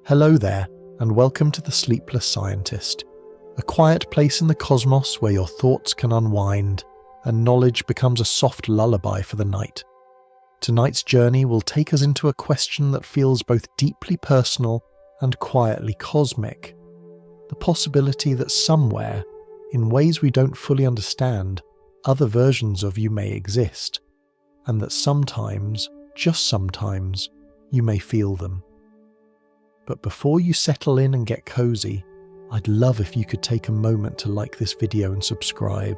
Hello there, and welcome to The Sleepless Scientist, a quiet place in the cosmos where your thoughts can unwind and knowledge becomes a soft lullaby for the night. Tonight's journey will take us into a question that feels both deeply personal and quietly cosmic. The possibility that somewhere, in ways we don't fully understand, other versions of you may exist, and that sometimes, just sometimes, you may feel them. But before you settle in and get cozy, I'd love if you could take a moment to like this video and subscribe.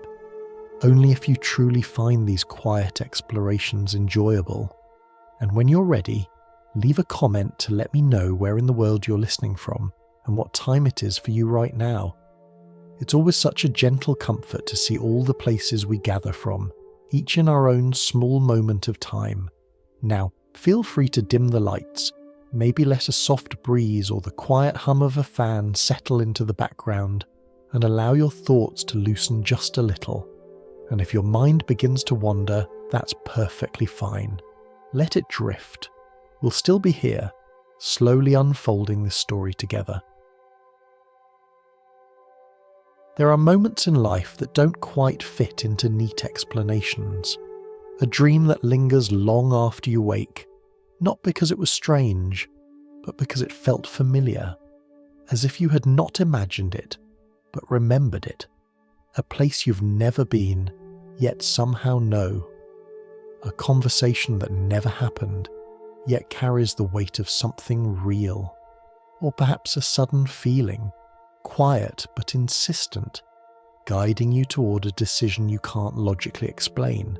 Only if you truly find these quiet explorations enjoyable. And when you're ready, leave a comment to let me know where in the world you're listening from and what time it is for you right now. It's always such a gentle comfort to see all the places we gather from, each in our own small moment of time. Now, feel free to dim the lights. Maybe let a soft breeze or the quiet hum of a fan settle into the background and allow your thoughts to loosen just a little. And if your mind begins to wander, that's perfectly fine. Let it drift. We'll still be here, slowly unfolding this story together. There are moments in life that don't quite fit into neat explanations. A dream that lingers long after you wake, not because it was strange, but because it felt familiar, as if you had not imagined it, but remembered it. A place you've never been, yet somehow know. A conversation that never happened, yet carries the weight of something real. Or perhaps a sudden feeling, quiet but insistent, guiding you toward a decision you can't logically explain.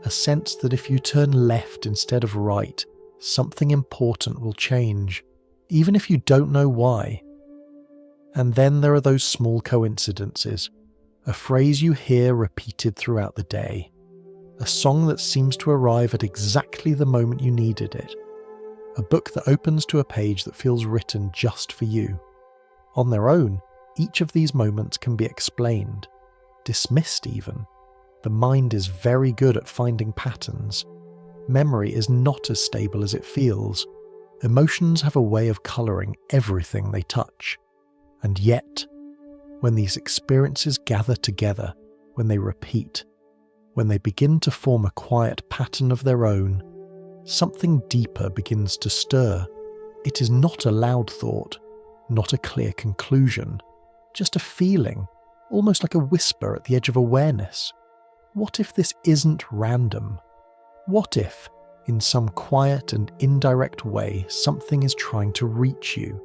A sense that if you turn left instead of right, something important will change, even if you don't know why. And then there are those small coincidences, a phrase you hear repeated throughout the day, a song that seems to arrive at exactly the moment you needed it, a book that opens to a page that feels written just for you. On their own, each of these moments can be explained, dismissed even. The mind is very good at finding patterns. Memory is not as stable as it feels. Emotions have a way of colouring everything they touch. And yet, when these experiences gather together, when they repeat, when they begin to form a quiet pattern of their own, something deeper begins to stir. It is not a loud thought, not a clear conclusion, just a feeling, almost like a whisper at the edge of awareness. What if this isn't random? What if, in some quiet and indirect way, something is trying to reach you?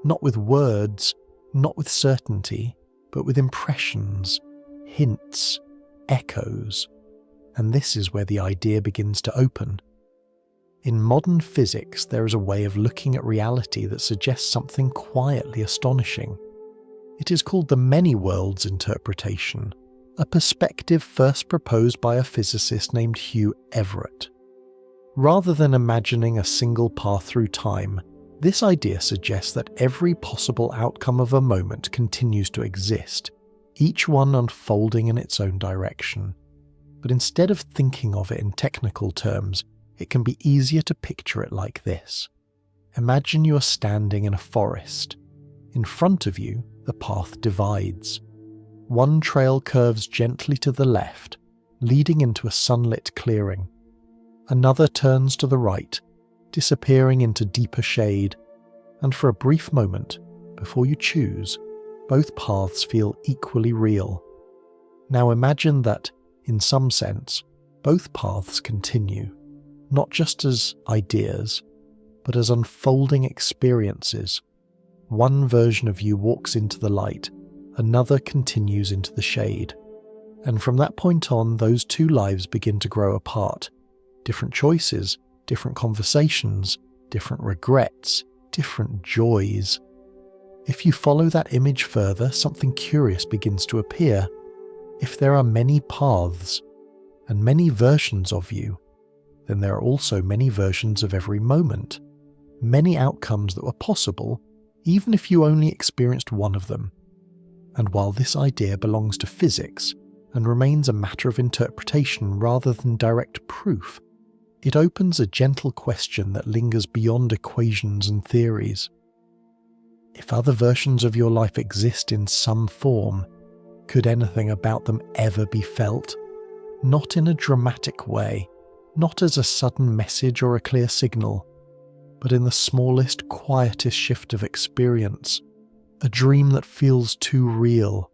Not with words, not with certainty, but with impressions, hints, echoes. And this is where the idea begins to open. In modern physics, there is a way of looking at reality that suggests something quietly astonishing. It is called the many worlds interpretation, a perspective first proposed by a physicist named Hugh Everett. Rather than imagining a single path through time, this idea suggests that every possible outcome of a moment continues to exist, each one unfolding in its own direction. But instead of thinking of it in technical terms, it can be easier to picture it like this. Imagine you are standing in a forest. In front of you, the path divides. One trail curves gently to the left, leading into a sunlit clearing. Another turns to the right, disappearing into deeper shade, and for a brief moment, before you choose, both paths feel equally real. Now imagine that, in some sense, both paths continue, not just as ideas, but as unfolding experiences. One version of you walks into the light, another continues into the shade. And from that point on, those two lives begin to grow apart. Different choices, different conversations, different regrets, different joys. If you follow that image further, something curious begins to appear. If there are many paths and many versions of you, then there are also many versions of every moment, many outcomes that were possible, even if you only experienced one of them. And while this idea belongs to physics and remains a matter of interpretation rather than direct proof, it opens a gentle question that lingers beyond equations and theories. If other versions of your life exist in some form, could anything about them ever be felt? Not in a dramatic way, not as a sudden message or a clear signal, but in the smallest, quietest shift of experience, a dream that feels too real,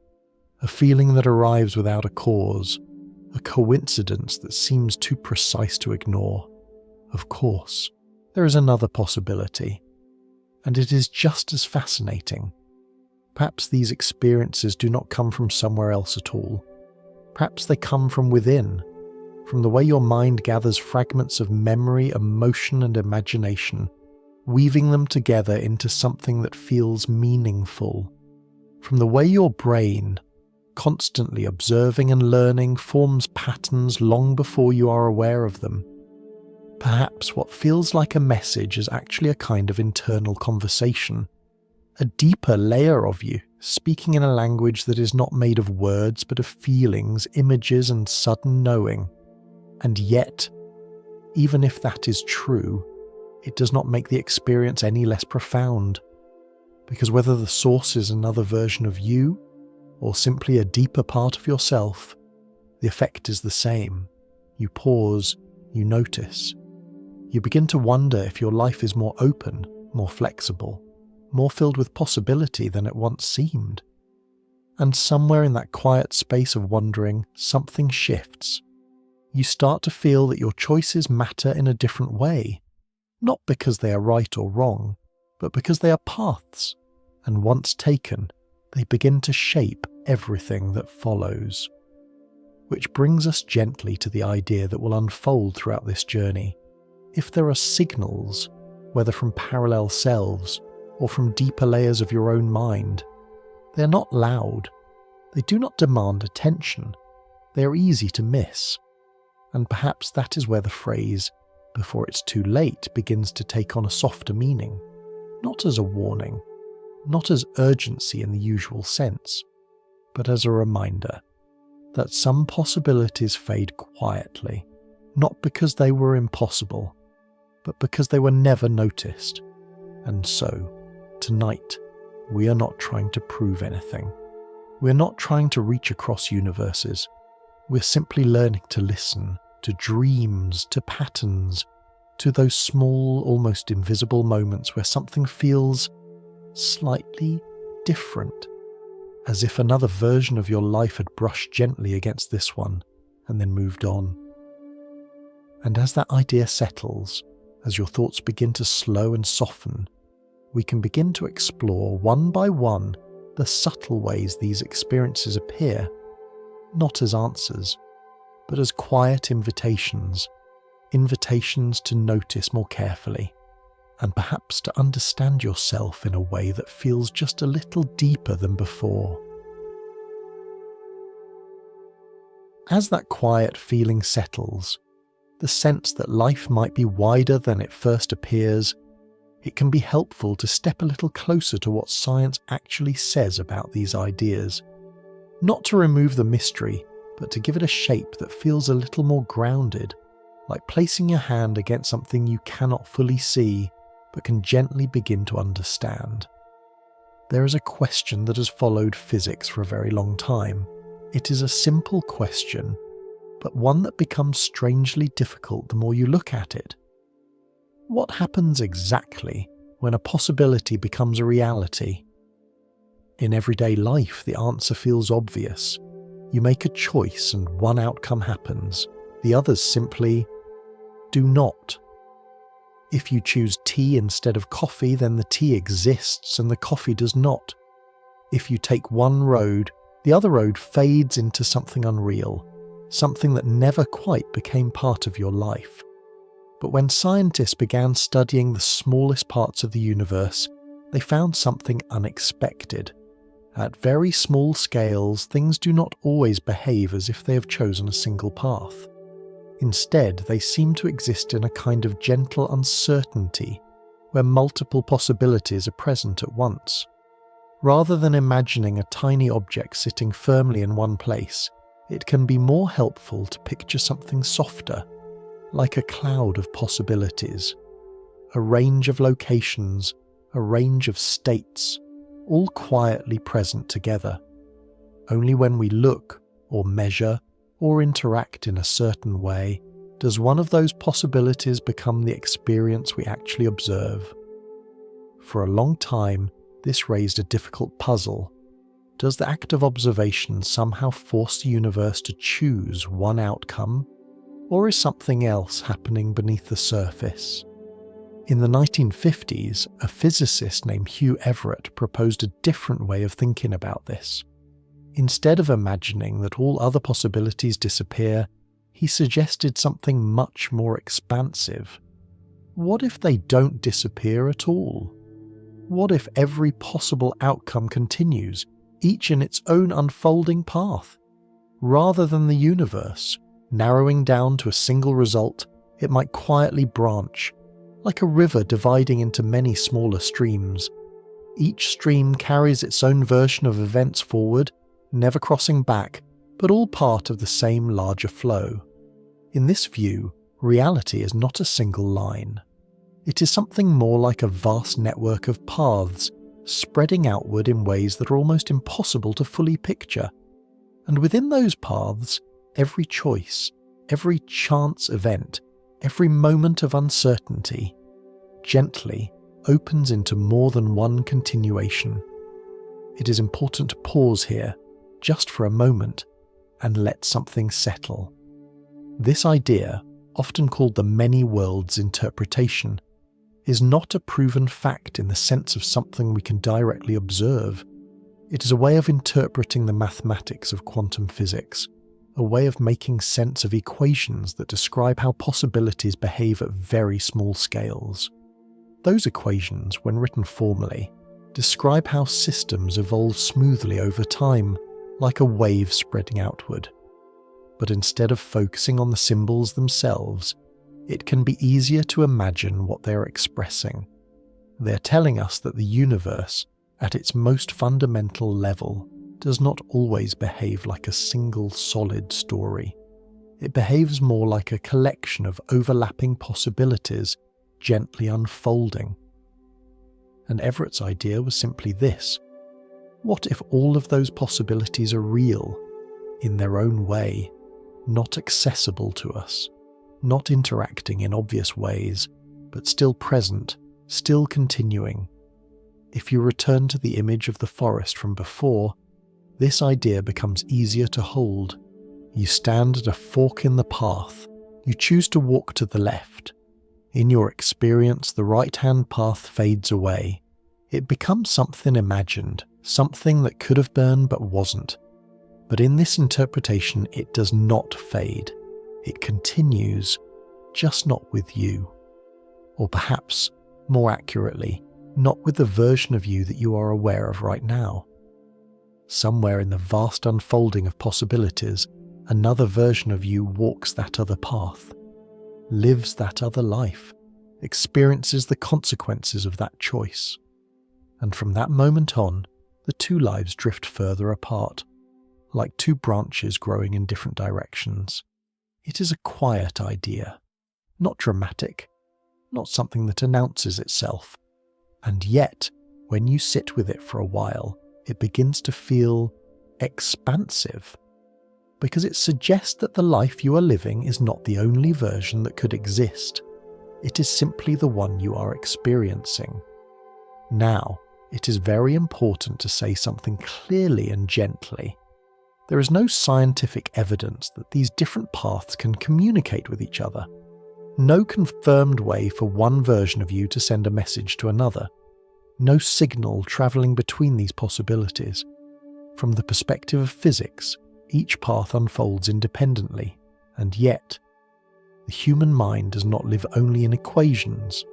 a feeling that arrives without a cause, a coincidence that seems too precise to ignore. Of course, there is another possibility, and it is just as fascinating. Perhaps these experiences do not come from somewhere else at all. Perhaps they come from within, from the way your mind gathers fragments of memory, emotion, and imagination, weaving them together into something that feels meaningful. From the way your brain, constantly observing and learning, forms patterns long before you are aware of them. Perhaps what feels like a message is actually a kind of internal conversation, a deeper layer of you, speaking in a language that is not made of words but of feelings, images, and sudden knowing. And yet, even if that is true, it does not make the experience any less profound, because whether the source is another version of you, or simply a deeper part of yourself, the effect is the same. You pause, you notice. You begin to wonder if your life is more open, more flexible, more filled with possibility than it once seemed. And somewhere in that quiet space of wondering, something shifts. You start to feel that your choices matter in a different way, not because they are right or wrong, but because they are paths, and once taken, they begin to shape everything that follows. Which brings us gently to the idea that will unfold throughout this journey. If there are signals, whether from parallel selves or from deeper layers of your own mind, they are not loud. They do not demand attention. They are easy to miss. And perhaps that is where the phrase, "before it's too late," begins to take on a softer meaning, not as a warning, not as urgency in the usual sense, but as a reminder that some possibilities fade quietly, not because they were impossible, but because they were never noticed. And so, tonight, we are not trying to prove anything. We're not trying to reach across universes. We're simply learning to listen to dreams, to patterns, to those small, almost invisible moments where something feels slightly different, as if another version of your life had brushed gently against this one and then moved on. And as that idea settles, as your thoughts begin to slow and soften, we can begin to explore one by one the subtle ways these experiences appear, not as answers, but as quiet invitations to notice more carefully, and perhaps to understand yourself in a way that feels just a little deeper than before. As that quiet feeling settles, the sense that life might be wider than it first appears, it can be helpful to step a little closer to what science actually says about these ideas. Not to remove the mystery, but to give it a shape that feels a little more grounded, like placing your hand against something you cannot fully see, but can gently begin to understand. There is a question that has followed physics for a very long time. It is a simple question, but one that becomes strangely difficult the more you look at it. What happens exactly when a possibility becomes a reality? In everyday life, the answer feels obvious. You make a choice and one outcome happens. The others simply do not. If you choose tea instead of coffee, then the tea exists and the coffee does not. If you take one road, the other road fades into something unreal, something that never quite became part of your life. But when scientists began studying the smallest parts of the universe, they found something unexpected. At very small scales, things do not always behave as if they have chosen a single path. Instead, they seem to exist in a kind of gentle uncertainty, where multiple possibilities are present at once. Rather than imagining a tiny object sitting firmly in one place, it can be more helpful to picture something softer, like a cloud of possibilities, a range of locations, a range of states, all quietly present together. Only when we look, or measure, or interact in a certain way does one of those possibilities become the experience we actually observe. For a long time, this raised a difficult puzzle. Does the act of observation somehow force the universe to choose one outcome, or is something else happening beneath the surface? In the 1950s, a physicist named Hugh Everett proposed a different way of thinking about this. Instead of imagining that all other possibilities disappear, he suggested something much more expansive. What if they don't disappear at all? What if every possible outcome continues, each in its own unfolding path? Rather than the universe narrowing down to a single result, it might quietly branch, like a river dividing into many smaller streams. Each stream carries its own version of events forward, never crossing back, but all part of the same larger flow. In this view, reality is not a single line. It is something more like a vast network of paths, spreading outward in ways that are almost impossible to fully picture. And within those paths, every choice, every chance event, every moment of uncertainty, gently opens into more than one continuation. It is important to pause here, just for a moment, and let something settle. This idea, often called the many worlds interpretation, is not a proven fact in the sense of something we can directly observe. It is a way of interpreting the mathematics of quantum physics, a way of making sense of equations that describe how possibilities behave at very small scales. Those equations, when written formally, describe how systems evolve smoothly over time, like a wave spreading outward. But instead of focusing on the symbols themselves, it can be easier to imagine what they are expressing. They are telling us that the universe, at its most fundamental level, does not always behave like a single solid story. It behaves more like a collection of overlapping possibilities gently unfolding. And Everett's idea was simply this: what if all of those possibilities are real, in their own way, not accessible to us, not interacting in obvious ways, but still present, still continuing? If you return to the image of the forest from before, this idea becomes easier to hold. You stand at a fork in the path. You choose to walk to the left. In your experience, the right-hand path fades away. It becomes something imagined, something that could have been but wasn't. But in this interpretation, it does not fade. It continues, just not with you. Or perhaps, more accurately, not with the version of you that you are aware of right now. Somewhere in the vast unfolding of possibilities, another version of you walks that other path, lives that other life, experiences the consequences of that choice. And from that moment on, the two lives drift further apart, like two branches growing in different directions. It is a quiet idea, not dramatic, not something that announces itself. And yet, when you sit with it for a while, it begins to feel expansive, because it suggests that the life you are living is not the only version that could exist. It is simply the one you are experiencing. Now, it is very important to say something clearly and gently. There is no scientific evidence that these different paths can communicate with each other. No confirmed way for one version of you to send a message to another. No signal travelling between these possibilities. From the perspective of physics, each path unfolds independently, and yet, the human mind does not live only in equations,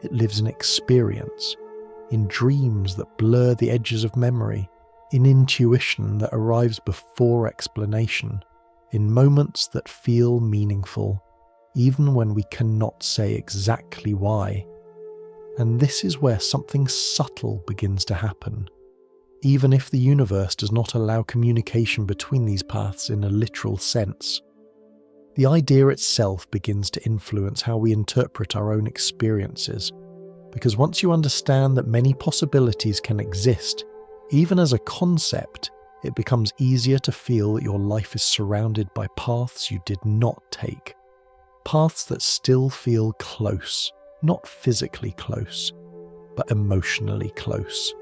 it lives in experience, in dreams that blur the edges of memory, in intuition that arrives before explanation, in moments that feel meaningful, even when we cannot say exactly why. And this is where something subtle begins to happen. Even if the universe does not allow communication between these paths in a literal sense, the idea itself begins to influence how we interpret our own experiences. Because once you understand that many possibilities can exist, Even as a concept, it becomes easier to feel that your life is surrounded by paths you did not take. Paths that still feel close, not physically close, but emotionally close,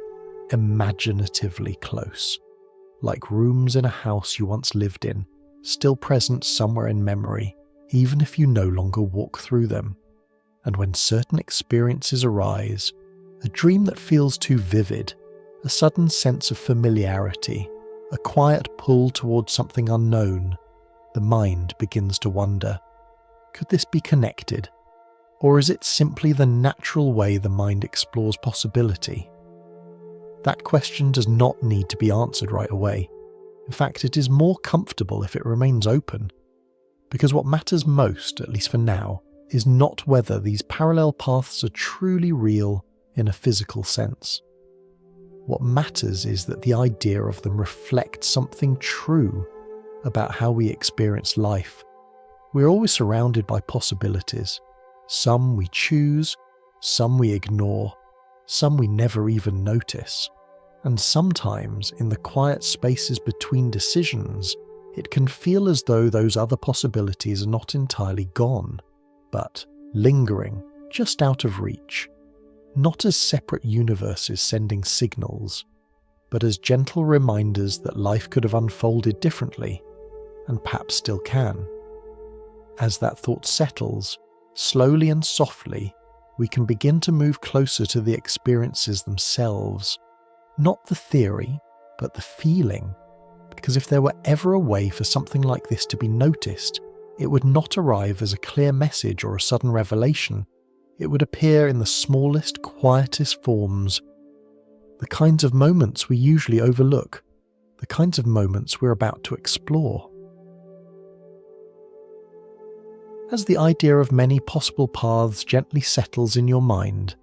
imaginatively close, like rooms in a house you once lived in, still present somewhere in memory, even if you no longer walk through them. And when certain experiences arise, a dream that feels too vivid, a sudden sense of familiarity, a quiet pull towards something unknown, the mind begins to wonder, could this be connected? Or is it simply the natural way the mind explores possibility? That question does not need to be answered right away. In fact, it is more comfortable if it remains open. Because what matters most, at least for now, is not whether these parallel paths are truly real in a physical sense. What matters is that the idea of them reflects something true about how we experience life. We're always surrounded by possibilities. Some we choose, some we ignore, some we never even notice. And sometimes, in the quiet spaces between decisions, it can feel as though those other possibilities are not entirely gone, but lingering, just out of reach. Not as separate universes sending signals, but as gentle reminders that life could have unfolded differently, and perhaps still can. As that thought settles, slowly and softly, we can begin to move closer to the experiences themselves. Not the theory, but the feeling. Because if there were ever a way for something like this to be noticed, it would not arrive as a clear message or a sudden revelation. It would appear in the smallest, quietest forms. The kinds of moments we usually overlook. The kinds of moments we're about to explore. As the idea of many possible paths gently settles in your mind,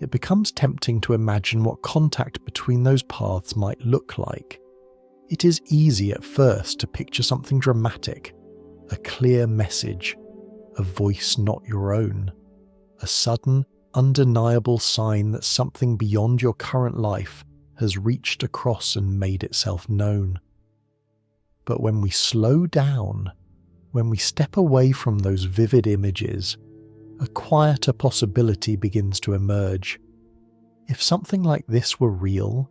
it becomes tempting to imagine what contact between those paths might look like. It is easy at first to picture something dramatic, a clear message, a voice not your own, a sudden, undeniable sign that something beyond your current life has reached across and made itself known. But when we slow down, when we step away from those vivid images, a quieter possibility begins to emerge. If something like this were real,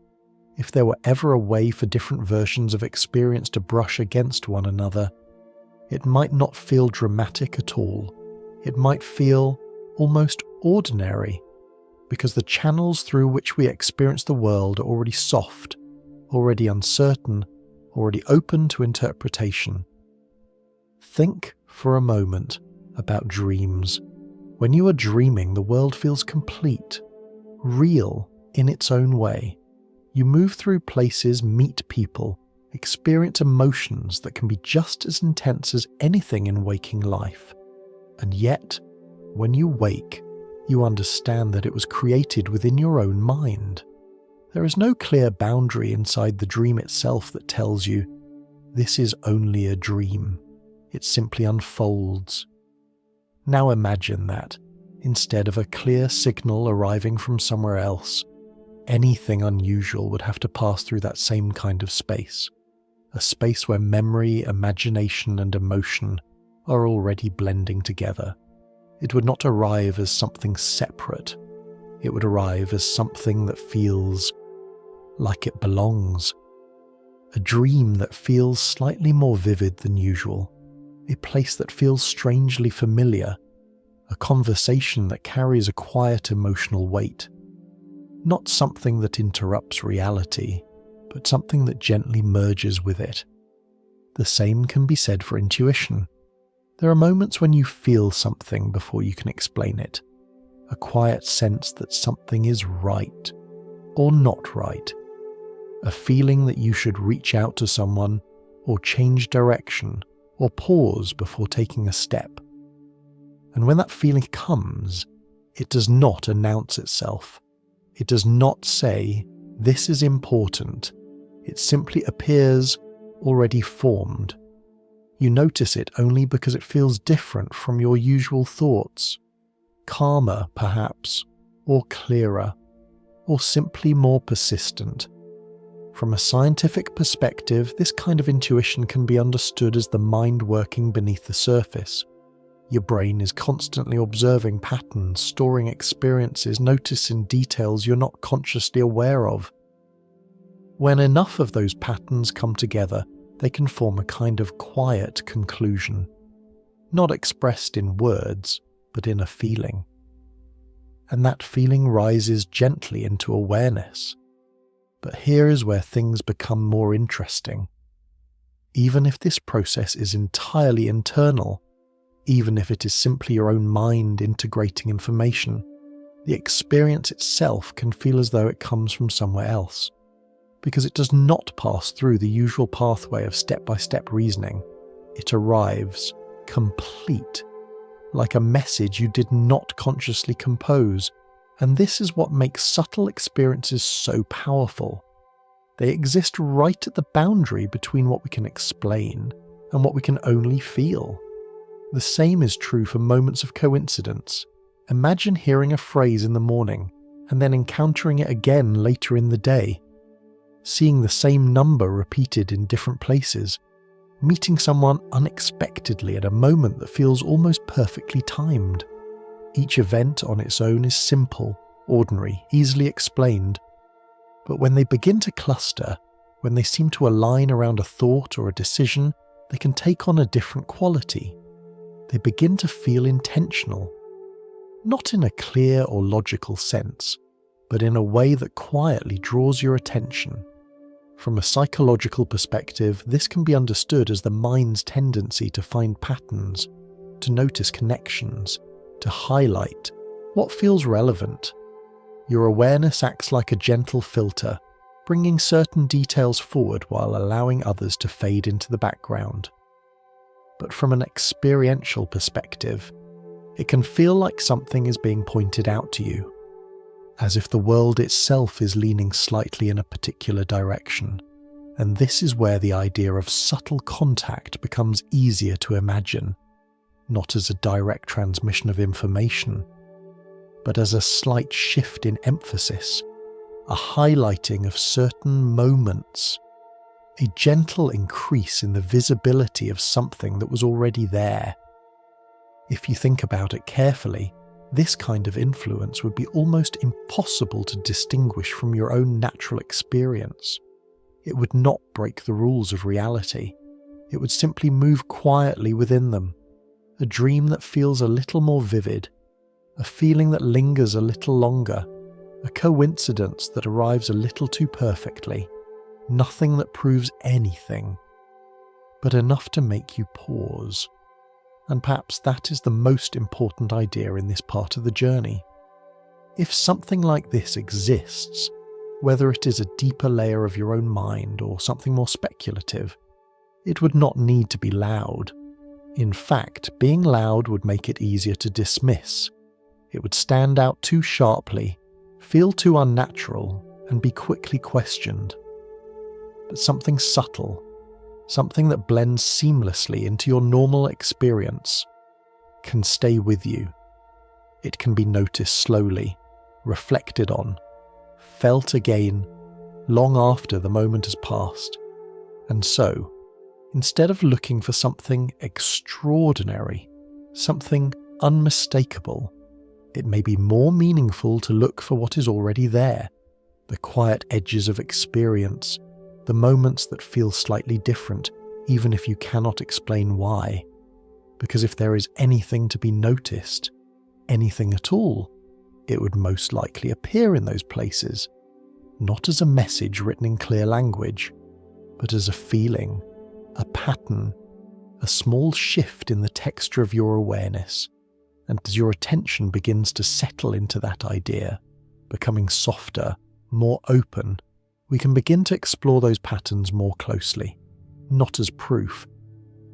if there were ever a way for different versions of experience to brush against one another, it might not feel dramatic at all. It might feel almost ordinary, because the channels through which we experience the world are already soft, already uncertain, already open to interpretation. Think for a moment about dreams. When you are dreaming, the world feels complete, real in its own way. You move through places, meet people, experience emotions that can be just as intense as anything in waking life. And yet, when you wake, you understand that it was created within your own mind. There is no clear boundary inside the dream itself that tells you, this is only a dream. It simply unfolds. Now imagine that, instead of a clear signal arriving from somewhere else, anything unusual would have to pass through that same kind of space. A space where memory, imagination, and emotion are already blending together. It would not arrive as something separate. It would arrive as something that feels like it belongs. A dream that feels slightly more vivid than usual. A place that feels strangely familiar. A conversation that carries a quiet emotional weight. Not something that interrupts reality, but something that gently merges with it. The same can be said for intuition. There are moments when you feel something before you can explain it. A quiet sense that something is right, or not right. A feeling that you should reach out to someone, or change direction, or pause before taking a step. And when that feeling comes, it does not announce itself. It does not say, this is important. It simply appears already formed. You notice it only because it feels different from your usual thoughts. Calmer, perhaps, or clearer, or simply more persistent. From a scientific perspective, this kind of intuition can be understood as the mind working beneath the surface. Your brain is constantly observing patterns, storing experiences, noticing details you're not consciously aware of. When enough of those patterns come together, they can form a kind of quiet conclusion, not expressed in words, but in a feeling. And that feeling rises gently into awareness. But here is where things become more interesting. Even if this process is entirely internal, even if it is simply your own mind integrating information, the experience itself can feel as though it comes from somewhere else, because it does not pass through the usual pathway of step-by-step reasoning. It arrives complete, like a message you did not consciously compose, and this is what makes subtle experiences so powerful. They exist right at the boundary between what we can explain and what we can only feel. The same is true for moments of coincidence. Imagine hearing a phrase in the morning and then encountering it again later in the day, seeing the same number repeated in different places, meeting someone unexpectedly at a moment that feels almost perfectly timed. Each event on its own is simple, ordinary, easily explained. But when they begin to cluster, when they seem to align around a thought or a decision, they can take on a different quality. They begin to feel intentional, not in a clear or logical sense, but in a way that quietly draws your attention. From a psychological perspective, this can be understood as the mind's tendency to find patterns, to notice connections, to highlight what feels relevant. Your awareness acts like a gentle filter, bringing certain details forward while allowing others to fade into the background. But from an experiential perspective, it can feel like something is being pointed out to you, as if the world itself is leaning slightly in a particular direction. And this is where the idea of subtle contact becomes easier to imagine, not as a direct transmission of information, but as a slight shift in emphasis, a highlighting of certain moments, a gentle increase in the visibility of something that was already there. If you think about it carefully, this kind of influence would be almost impossible to distinguish from your own natural experience. It would not break the rules of reality. It would simply move quietly within them. A dream that feels a little more vivid, a feeling that lingers a little longer, a coincidence that arrives a little too perfectly. Nothing that proves anything, but enough to make you pause. And perhaps that is the most important idea in this part of the journey. If something like this exists, whether it is a deeper layer of your own mind or something more speculative, it would not need to be loud. In fact, being loud would make it easier to dismiss. It would stand out too sharply, feel too unnatural, and be quickly questioned. But something subtle, something that blends seamlessly into your normal experience, can stay with you. It can be noticed slowly, reflected on, felt again, long after the moment has passed. And so, instead of looking for something extraordinary, something unmistakable, it may be more meaningful to look for what is already there, the quiet edges of experience, the moments that feel slightly different, even if you cannot explain why. Because if there is anything to be noticed, anything at all, it would most likely appear in those places, not as a message written in clear language, but as a feeling, a pattern, a small shift in the texture of your awareness. And as your attention begins to settle into that idea, becoming softer, more open, we can begin to explore those patterns more closely, not as proof,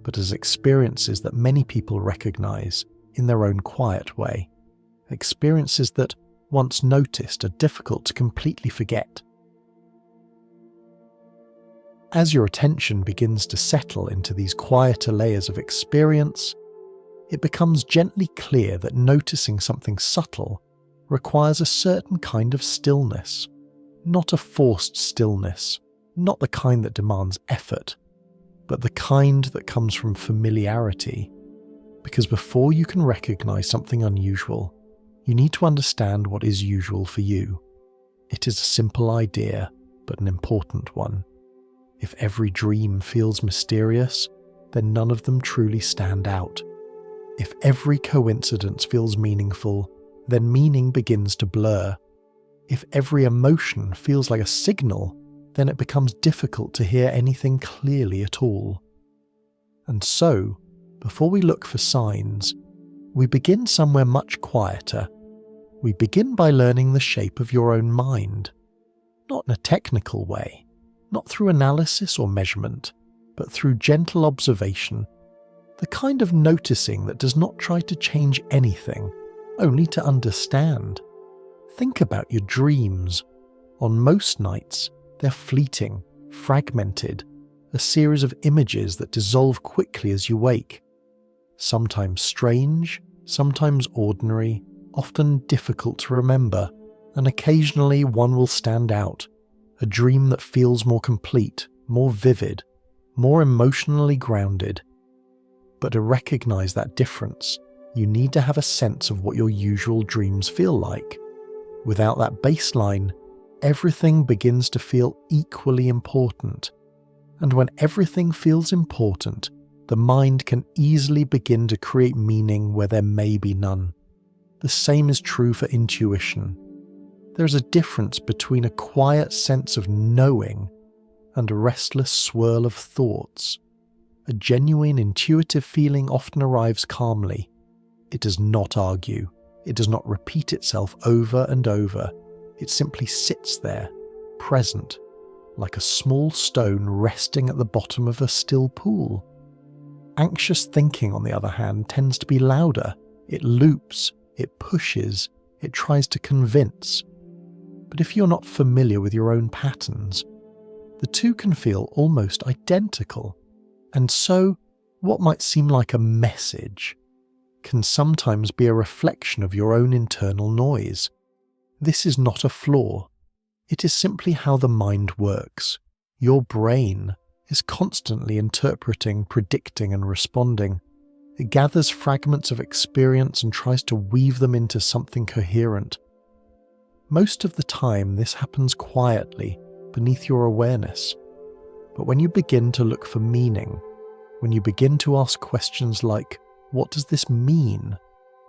but as experiences that many people recognize in their own quiet way, experiences that, once noticed, are difficult to completely forget. As your attention begins to settle into these quieter layers of experience, it becomes gently clear that noticing something subtle requires a certain kind of stillness, not a forced stillness, Not the kind that demands effort, but the kind that comes from familiarity. Because before you can recognize something unusual, you need to understand what is usual for you. It is a simple idea, but an important one. If every dream feels mysterious, then none of them truly stand out. If every coincidence feels meaningful, then meaning begins to blur. If every emotion feels like a signal, then it becomes difficult to hear anything clearly at all. And so, before we look for signs, we begin somewhere much quieter. We begin by learning the shape of your own mind. Not in a technical way, not through analysis or measurement, but through gentle observation, the kind of noticing that does not try to change anything, only to understand. Think about your dreams. On most nights, they're fleeting, fragmented, a series of images that dissolve quickly as you wake. Sometimes strange, sometimes ordinary, often difficult to remember, and occasionally one will stand out, a dream that feels more complete, more vivid, more emotionally grounded. But to recognize that difference, you need to have a sense of what your usual dreams feel like. Without that baseline, everything begins to feel equally important. And when everything feels important, the mind can easily begin to create meaning where there may be none. The same is true for intuition. There is a difference between a quiet sense of knowing and a restless swirl of thoughts. A genuine intuitive feeling often arrives calmly. It does not argue. It does not repeat itself over and over. It simply sits there, present, like a small stone resting at the bottom of a still pool. Anxious thinking, on the other hand, tends to be louder. It loops, it pushes, it tries to convince. But if you're not familiar with your own patterns, the two can feel almost identical. And so, what might seem like a message can sometimes be a reflection of your own internal noise. This is not a flaw. It is simply how the mind works. Your brain is constantly interpreting, predicting, and responding. It gathers fragments of experience and tries to weave them into something coherent. Most of the time, this happens quietly, beneath your awareness. But when you begin to look for meaning, when you begin to ask questions like, what does this mean?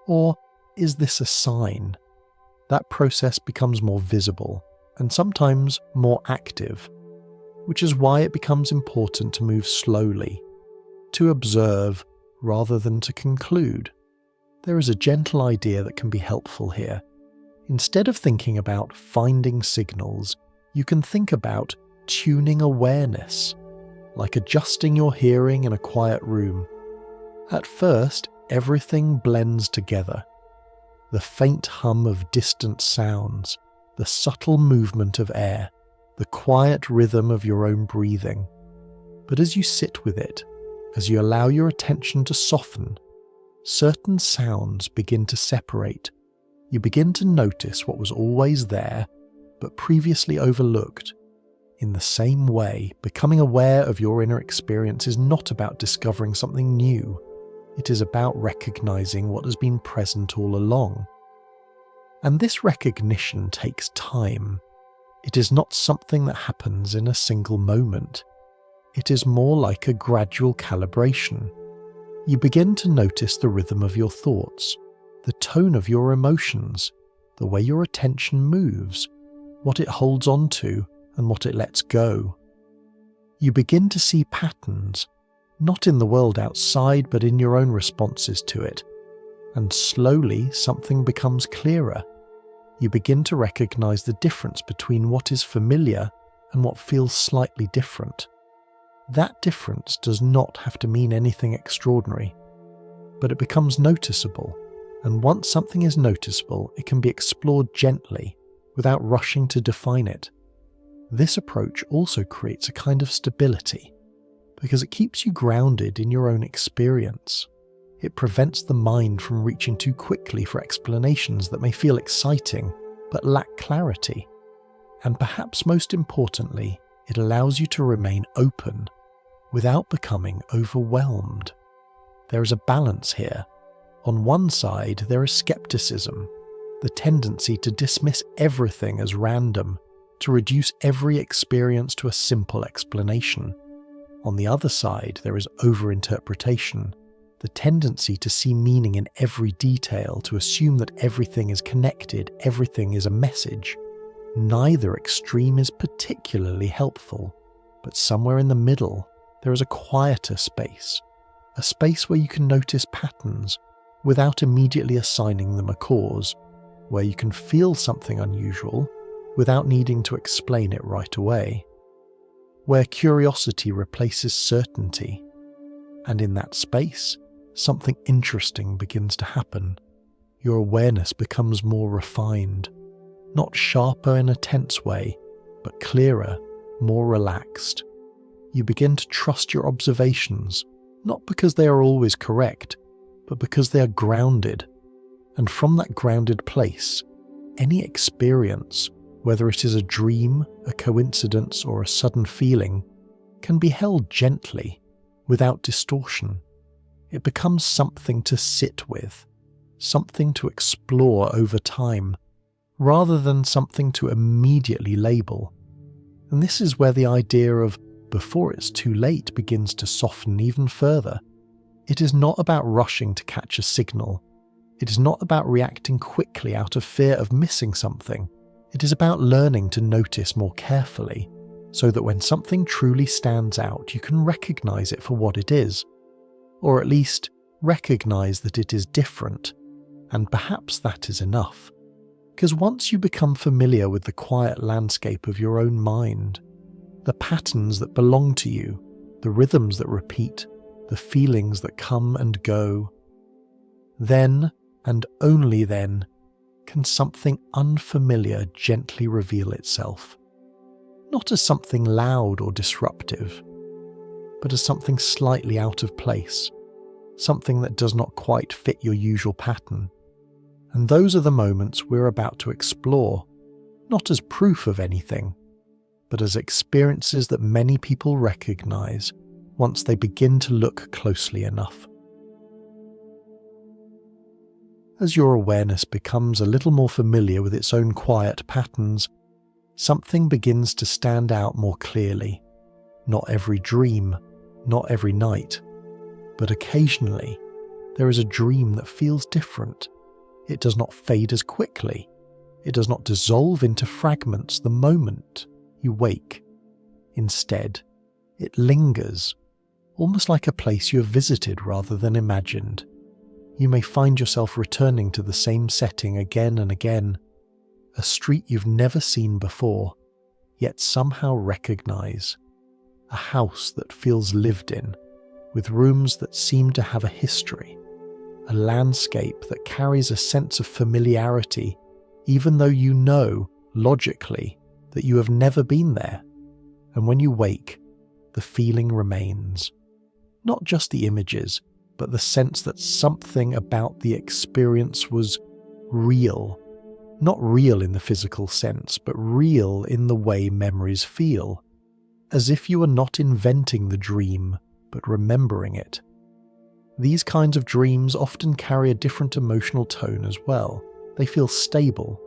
Or, is this a sign? That process becomes more visible, and sometimes more active, which is why it becomes important to move slowly, to observe rather than to conclude. There is a gentle idea that can be helpful here. Instead of thinking about finding signals, you can think about tuning awareness, like adjusting your hearing in a quiet room. At first, everything blends together. The faint hum of distant sounds, the subtle movement of air, the quiet rhythm of your own breathing. But as you sit with it, as you allow your attention to soften, certain sounds begin to separate. You begin to notice what was always there, but previously overlooked. In the same way, becoming aware of your inner experience is not about discovering something new. It is about recognizing what has been present all along. And this recognition takes time. It is not something that happens in a single moment. It is more like a gradual calibration. You begin to notice the rhythm of your thoughts, the tone of your emotions, the way your attention moves, what it holds on to and what it lets go. You begin to see patterns, not in the world outside but in your own responses to it. And slowly something becomes clearer. You begin to recognize the difference between what is familiar and what feels slightly different. That difference does not have to mean anything extraordinary, but it becomes noticeable, and once something is noticeable, it can be explored gently, without rushing to define it. This approach also creates a kind of stability, because it keeps you grounded in your own experience. It prevents the mind from reaching too quickly for explanations that may feel exciting, but lack clarity. And perhaps most importantly, It allows you to remain open without becoming overwhelmed. There is a balance here. On one side, there is skepticism, the tendency to dismiss everything as random, to reduce every experience to a simple explanation. On the other side, there is overinterpretation, the tendency to see meaning in every detail, to assume that everything is connected, everything is a message. Neither extreme is particularly helpful, but somewhere in the middle, there is a quieter space, a space where you can notice patterns without immediately assigning them a cause, where you can feel something unusual without needing to explain it right away, where curiosity replaces certainty, and in that space, something interesting begins to happen. Your awareness becomes more refined, not sharper in a tense way, but clearer, more relaxed. You begin to trust your observations, not because they are always correct, but because they are grounded. And from that grounded place, any experience, whether it is a dream, a coincidence, or a sudden feeling, can be held gently, without distortion. It becomes something to sit with, something to explore over time, rather than something to immediately label. And this is where the idea of before it's too late begins to soften even further. It is not about rushing to catch a signal. It is not about reacting quickly out of fear of missing something. It is about learning to notice more carefully, so that when something truly stands out, you can recognize it for what it is, or at least recognize that it is different, and perhaps that is enough. Because once you become familiar with the quiet landscape of your own mind, the patterns that belong to you, the rhythms that repeat, the feelings that come and go, then, and only then, can something unfamiliar gently reveal itself. Not as something loud or disruptive, but as something slightly out of place, something that does not quite fit your usual pattern. And those are the moments we're about to explore, not as proof of anything, but as experiences that many people recognize once they begin to look closely enough. As your awareness becomes a little more familiar with its own quiet patterns, something begins to stand out more clearly. Not every dream, not every night, but occasionally there is a dream that feels different. It does not fade as quickly. It does not dissolve into fragments the moment you wake. Instead, it lingers, almost like a place you have visited rather than imagined. You may find yourself returning to the same setting again and again, a street you've never seen before, yet somehow recognize, a house that feels lived in, with rooms that seem to have a history, a landscape that carries a sense of familiarity, even though you know, logically, that you have never been there. And when you wake, the feeling remains. Not just the images, but the sense that something about the experience was real. Not real in the physical sense, but real in the way memories feel. As if you were not inventing the dream, but remembering it. These kinds of dreams often carry a different emotional tone as well. They feel stable,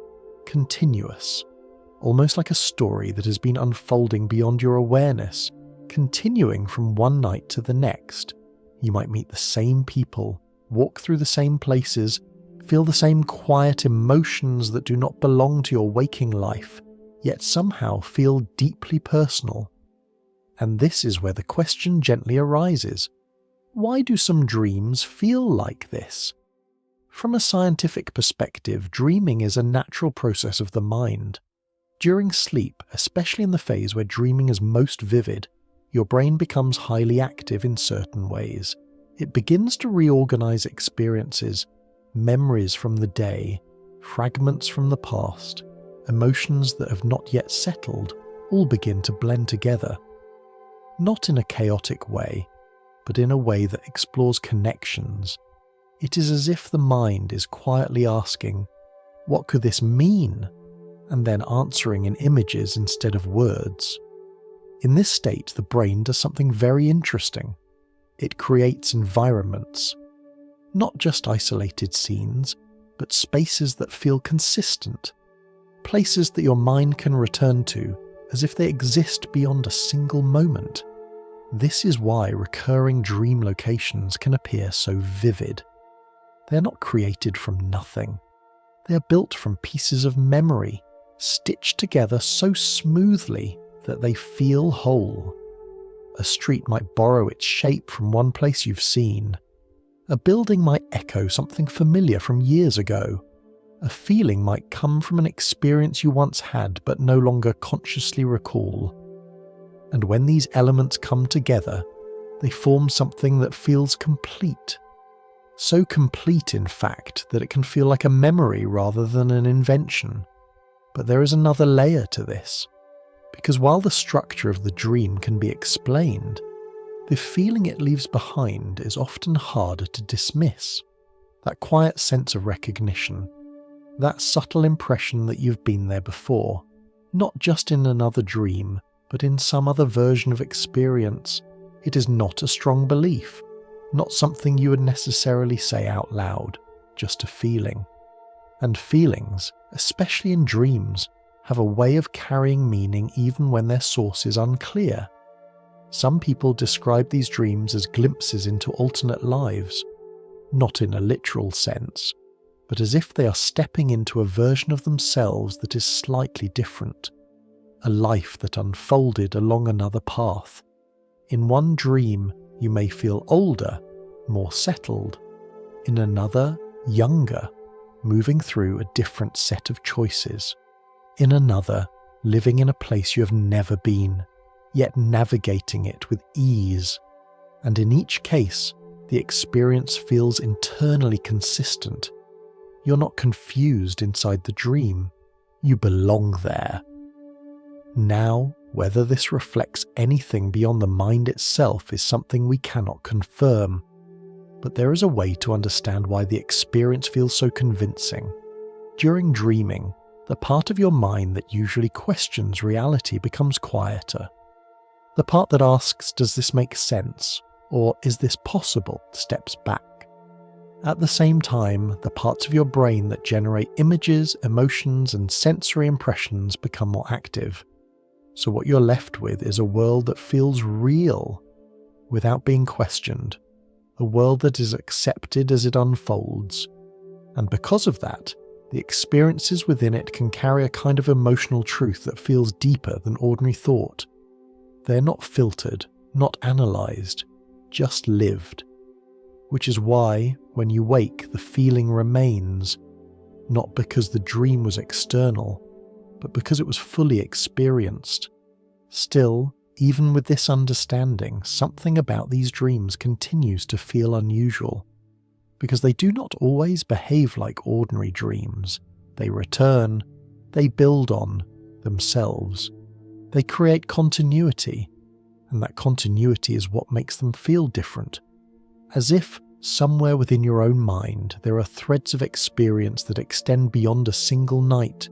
continuous, almost like a story that has been unfolding beyond your awareness, continuing from one night to the next. You might meet the same people, walk through the same places, feel the same quiet emotions that do not belong to your waking life, yet somehow feel deeply personal. And this is where the question gently arises. Why do some dreams feel like this? From a scientific perspective, dreaming is a natural process of the mind. During sleep, especially in the phase where dreaming is most vivid, your brain becomes highly active in certain ways. It begins to reorganize experiences, memories from the day, fragments from the past, emotions that have not yet settled, all begin to blend together. Not in a chaotic way, but in a way that explores connections. It is as if the mind is quietly asking, "What could this mean?" and then answering in images instead of words. In this state, the brain does something very interesting. It creates environments, not just isolated scenes, but spaces that feel consistent, places that your mind can return to as if they exist beyond a single moment. This is why recurring dream locations can appear so vivid. They're not created from nothing. They're built from pieces of memory, stitched together so smoothly that they feel whole. A street might borrow its shape from one place you've seen. A building might echo something familiar from years ago. A feeling might come from an experience you once had but no longer consciously recall. And when these elements come together, they form something that feels complete. So complete, in fact, that it can feel like a memory rather than an invention. But there is another layer to this. Because while the structure of the dream can be explained, the feeling it leaves behind is often harder to dismiss. That quiet sense of recognition, that subtle impression that you've been there before, not just in another dream, but in some other version of experience. It is not a strong belief, not something you would necessarily say out loud, just a feeling. And feelings, especially in dreams, have a way of carrying meaning even when their source is unclear. Some people describe these dreams as glimpses into alternate lives, not in a literal sense, but as if they are stepping into a version of themselves that is slightly different, a life that unfolded along another path. In one dream, you may feel older, more settled. In another, younger, moving through a different set of choices. In another, living in a place you have never been, yet navigating it with ease. And in each case, the experience feels internally consistent. You're not confused inside the dream. You belong there. Now, whether this reflects anything beyond the mind itself is something we cannot confirm, but there is a way to understand why the experience feels so convincing. During dreaming, the part of your mind that usually questions reality becomes quieter. The part that asks, "Does this make sense?" or "Is this possible?" steps back. At the same time, the parts of your brain that generate images, emotions, and sensory impressions become more active. So what you're left with is a world that feels real, without being questioned, a world that is accepted as it unfolds. And because of that, the experiences within it can carry a kind of emotional truth that feels deeper than ordinary thought. They're not filtered, not analysed, just lived. Which is why, when you wake, the feeling remains, not because the dream was external, but because it was fully experienced. Still, even with this understanding, something about these dreams continues to feel unusual, because they do not always behave like ordinary dreams. They return, they build on themselves. They create continuity, and that continuity is what makes them feel different. As if, somewhere within your own mind, there are threads of experience that extend beyond a single night,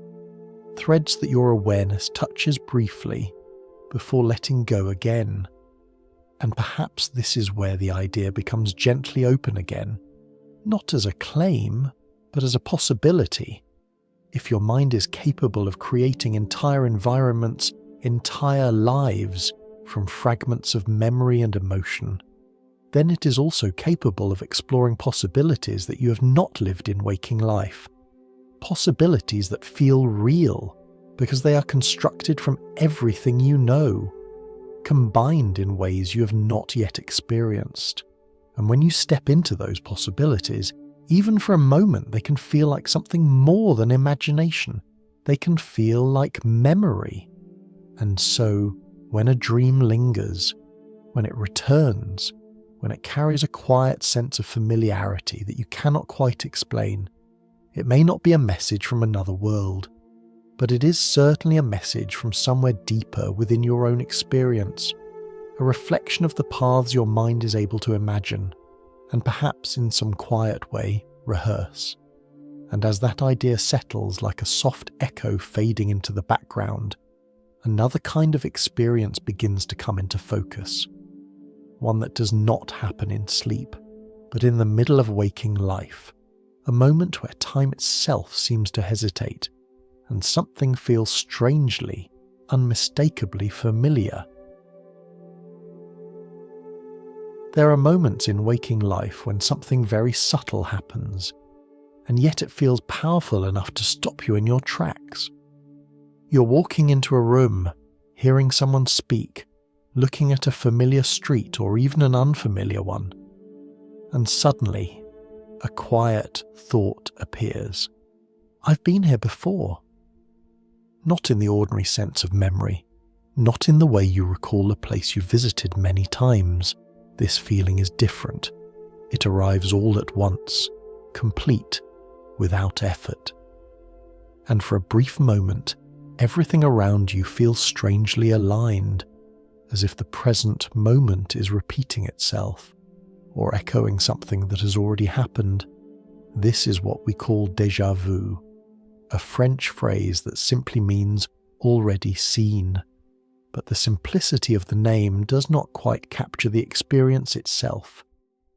threads that your awareness touches briefly before letting go again. And perhaps this is where the idea becomes gently open again, not as a claim, but as a possibility. If your mind is capable of creating entire environments, entire lives, from fragments of memory and emotion, then it is also capable of exploring possibilities that you have not lived in waking life. Possibilities that feel real, because they are constructed from everything you know, combined in ways you have not yet experienced. And when you step into those possibilities, even for a moment, they can feel like something more than imagination. They can feel like memory. And so, when a dream lingers, when it returns, when it carries a quiet sense of familiarity that you cannot quite explain, it may not be a message from another world, but it is certainly a message from somewhere deeper within your own experience, a reflection of the paths your mind is able to imagine, and perhaps in some quiet way rehearse. And as that idea settles like a soft echo fading into the background, another kind of experience begins to come into focus. One that does not happen in sleep, but in the middle of waking life. A moment where time itself seems to hesitate, and something feels strangely, unmistakably familiar. There are moments in waking life when something very subtle happens, and yet it feels powerful enough to stop you in your tracks. You're walking into a room, hearing someone speak, looking at a familiar street or even an unfamiliar one, and suddenly, a quiet thought appears. I've been here before. Not in the ordinary sense of memory, not in the way you recall a place you visited many times. This feeling is different. It arrives all at once, complete, without effort. And for a brief moment, everything around you feels strangely aligned, as if the present moment is repeating itself, or echoing something that has already happened. This is what we call déjà vu, a French phrase that simply means already seen. But the simplicity of the name does not quite capture the experience itself,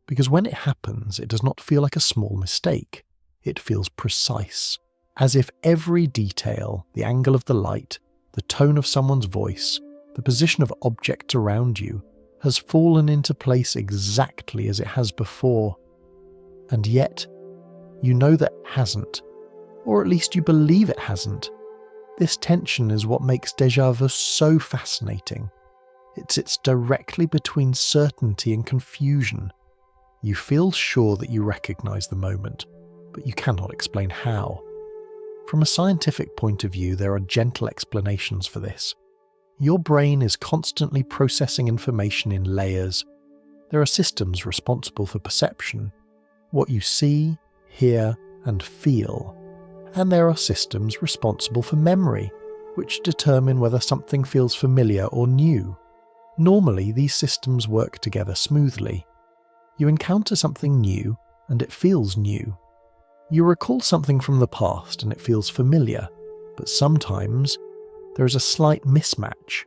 because when it happens, it does not feel like a small mistake. It feels precise, as if every detail, the angle of the light, the tone of someone's voice, the position of objects around you, has fallen into place exactly as it has before. And yet, you know that it hasn't, or at least you believe it hasn't. This tension is what makes déjà vu so fascinating. It sits directly between certainty and confusion. You feel sure that you recognize the moment, but you cannot explain how. From a scientific point of view, there are gentle explanations for this. Your brain is constantly processing information in layers. There are systems responsible for perception, what you see, hear, and feel. And there are systems responsible for memory, which determine whether something feels familiar or new. Normally, these systems work together smoothly. You encounter something new, and it feels new. You recall something from the past, and it feels familiar, but sometimes there is a slight mismatch,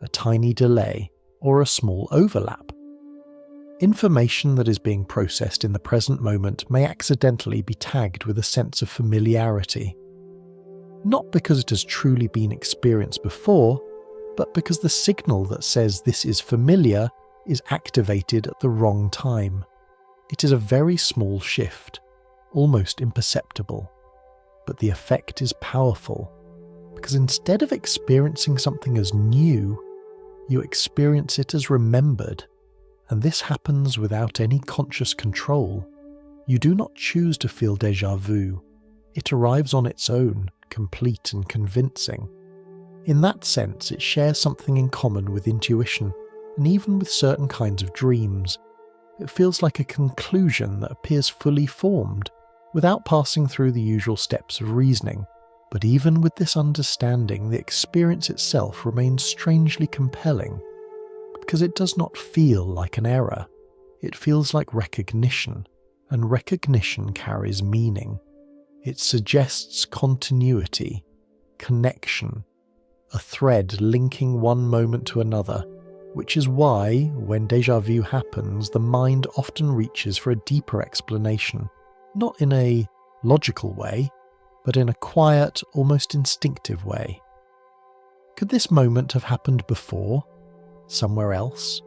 a tiny delay, or a small overlap. Information that is being processed in the present moment may accidentally be tagged with a sense of familiarity. Not because it has truly been experienced before, but because the signal that says this is familiar is activated at the wrong time. It is a very small shift, almost imperceptible, but the effect is powerful, because instead of experiencing something as new, you experience it as remembered. And this happens without any conscious control. You do not choose to feel déjà vu. It arrives on its own, complete and convincing. In that sense, it shares something in common with intuition, and even with certain kinds of dreams. It feels like a conclusion that appears fully formed, without passing through the usual steps of reasoning. But even with this understanding, the experience itself remains strangely compelling. Because it does not feel like an error. It feels like recognition, and recognition carries meaning. It suggests continuity, connection, a thread linking one moment to another, which is why, when déjà vu happens, the mind often reaches for a deeper explanation, not in a logical way, but in a quiet, almost instinctive way. Could this moment have happened before? Somewhere else?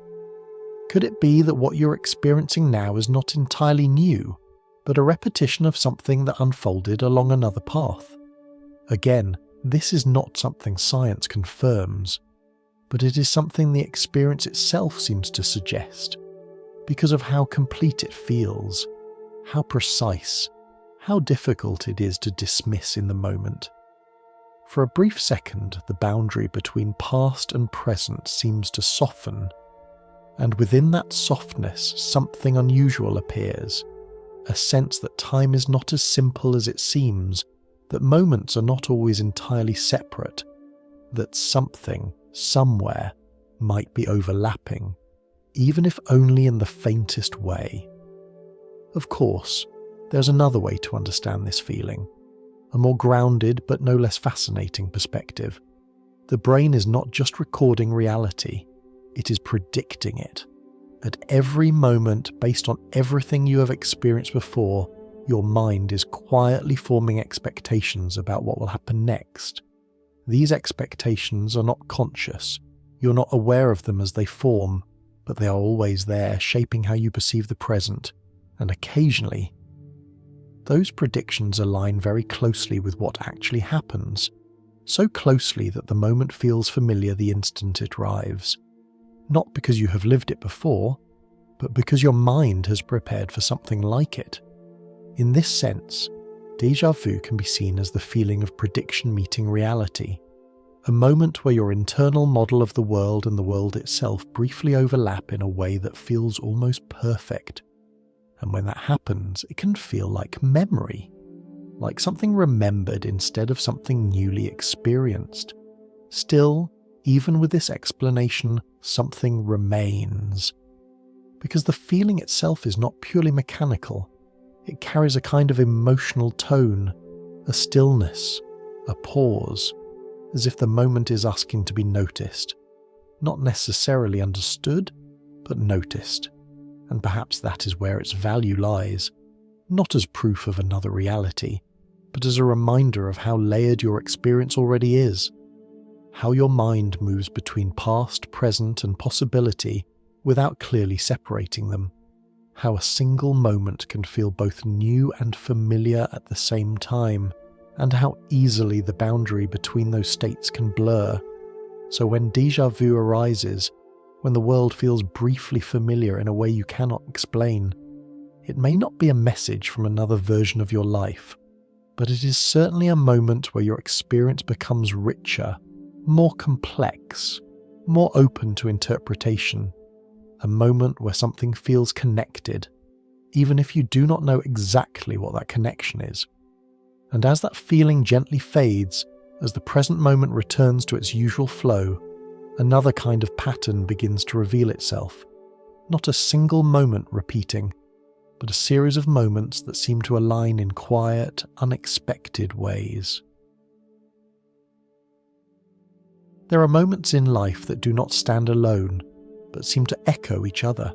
Could it be that what you're experiencing now is not entirely new, but a repetition of something that unfolded along another path? Again, this is not something science confirms, but it is something the experience itself seems to suggest, because of how complete it feels, how precise, how difficult it is to dismiss in the moment. For a brief second, the boundary between past and present seems to soften, and within that softness something unusual appears, a sense that time is not as simple as it seems, that moments are not always entirely separate, that something, somewhere, might be overlapping, even if only in the faintest way. Of course, there's another way to understand this feeling, a more grounded but no less fascinating perspective. The brain is not just recording reality, it is predicting it. At every moment, based on everything you have experienced before, your mind is quietly forming expectations about what will happen next. These expectations are not conscious. You're not aware of them as they form, but they are always there, shaping how you perceive the present, and occasionally, those predictions align very closely with what actually happens, so closely that the moment feels familiar the instant it arrives. Not because you have lived it before, but because your mind has prepared for something like it. In this sense, déjà vu can be seen as the feeling of prediction meeting reality, a moment where your internal model of the world and the world itself briefly overlap in a way that feels almost perfect. And when that happens, it can feel like memory, like something remembered instead of something newly experienced. Still, even with this explanation, something remains. Because the feeling itself is not purely mechanical. It carries a kind of emotional tone, a stillness, a pause, as if the moment is asking to be noticed. Not necessarily understood, but noticed. And perhaps that is where its value lies, not as proof of another reality, but as a reminder of how layered your experience already is, how your mind moves between past, present, and possibility without clearly separating them, how a single moment can feel both new and familiar at the same time, and how easily the boundary between those states can blur. So when déjà vu arises, when the world feels briefly familiar in a way you cannot explain, it may not be a message from another version of your life, but it is certainly a moment where your experience becomes richer, more complex, more open to interpretation, a moment where something feels connected, even if you do not know exactly what that connection is. And as that feeling gently fades, as the present moment returns to its usual flow, another kind of pattern begins to reveal itself. Not a single moment repeating, but a series of moments that seem to align in quiet, unexpected ways. There are moments in life that do not stand alone, but seem to echo each other.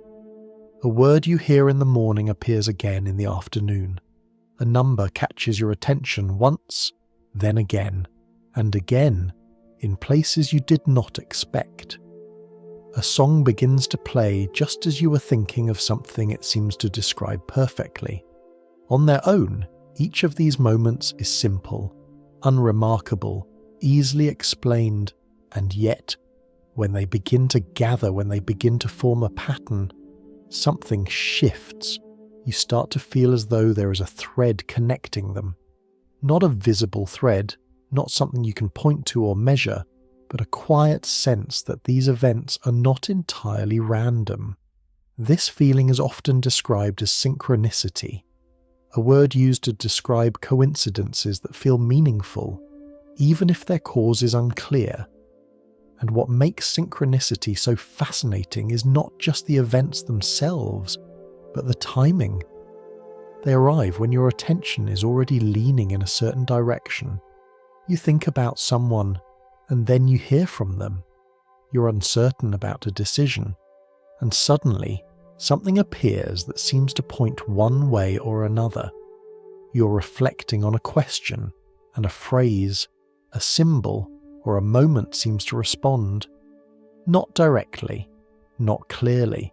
A word you hear in the morning appears again in the afternoon. A number catches your attention once, then again, and again, in places you did not expect. A song begins to play just as you were thinking of something it seems to describe perfectly. On their own, each of these moments is simple, unremarkable, easily explained, and yet, when they begin to gather, when they begin to form a pattern, something shifts. You start to feel as though there is a thread connecting them. Not a visible thread, not something you can point to or measure, but a quiet sense that these events are not entirely random. This feeling is often described as synchronicity, a word used to describe coincidences that feel meaningful, even if their cause is unclear. And what makes synchronicity so fascinating is not just the events themselves, but the timing. They arrive when your attention is already leaning in a certain direction. You think about someone, and then you hear from them. You're uncertain about a decision, and suddenly something appears that seems to point one way or another. You're reflecting on a question, and a phrase, a symbol, or a moment seems to respond. Not directly, not clearly,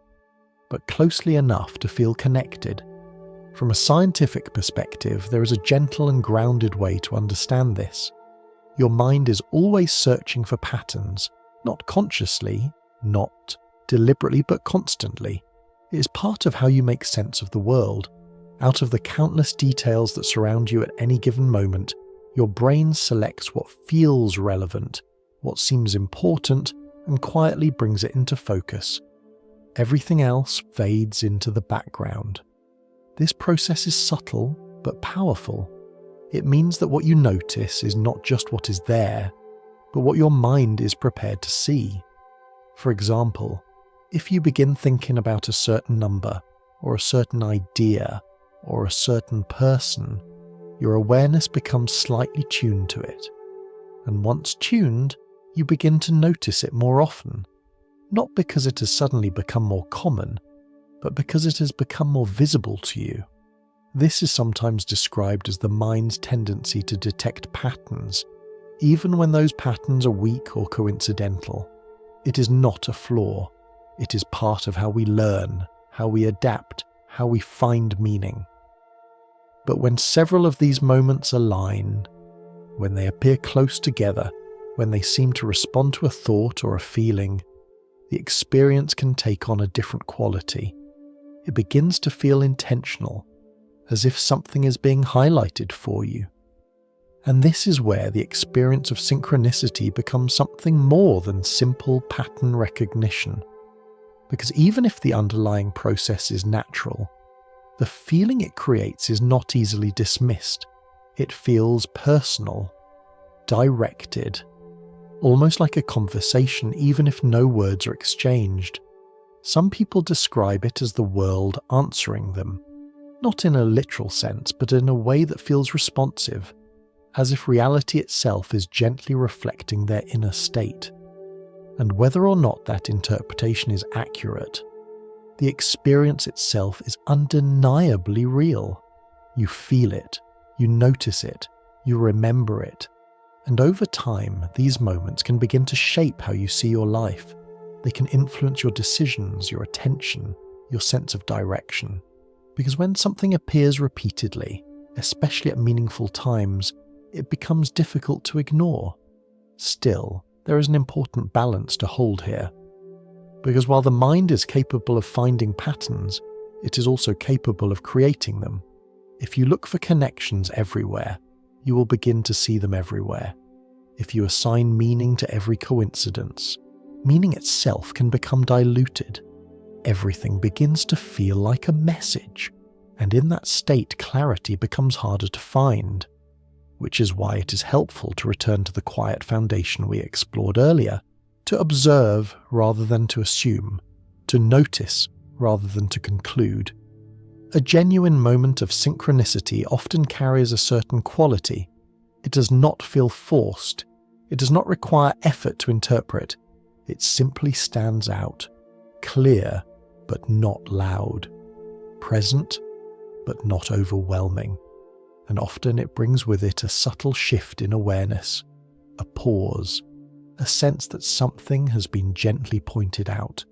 but closely enough to feel connected. From a scientific perspective, there is a gentle and grounded way to understand this. Your mind is always searching for patterns, not consciously, not deliberately, but constantly. It is part of how you make sense of the world. Out of the countless details that surround you at any given moment, your brain selects what feels relevant, what seems important, and quietly brings it into focus. Everything else fades into the background. This process is subtle, but powerful. It means that what you notice is not just what is there, but what your mind is prepared to see. For example, if you begin thinking about a certain number, or a certain idea, or a certain person, your awareness becomes slightly tuned to it. And once tuned, you begin to notice it more often, not because it has suddenly become more common, but because it has become more visible to you. This is sometimes described as the mind's tendency to detect patterns, even when those patterns are weak or coincidental. It is not a flaw. It is part of how we learn, how we adapt, how we find meaning. But when several of these moments align, when they appear close together, when they seem to respond to a thought or a feeling, the experience can take on a different quality. It begins to feel intentional, as if something is being highlighted for you. And this is where the experience of synchronicity becomes something more than simple pattern recognition. Because even if the underlying process is natural, the feeling it creates is not easily dismissed. It feels personal, directed, almost like a conversation even if no words are exchanged. Some people describe it as the world answering them, not in a literal sense, but in a way that feels responsive, as if reality itself is gently reflecting their inner state. And whether or not that interpretation is accurate, the experience itself is undeniably real. You feel it, you notice it, you remember it. And over time, these moments can begin to shape how you see your life. They can influence your decisions, your attention, your sense of direction. Because when something appears repeatedly, especially at meaningful times, it becomes difficult to ignore. Still, there is an important balance to hold here. Because while the mind is capable of finding patterns, it is also capable of creating them. If you look for connections everywhere, you will begin to see them everywhere. If you assign meaning to every coincidence, meaning itself can become diluted. Everything begins to feel like a message, and in that state clarity becomes harder to find, which is why it is helpful to return to the quiet foundation we explored earlier, to observe rather than to assume, to notice rather than to conclude. A genuine moment of synchronicity often carries a certain quality. It does not feel forced. It does not require effort to interpret. It simply stands out, clear but not loud, present but not overwhelming. And often it brings with it a subtle shift in awareness, a pause, a sense that something has been gently pointed out,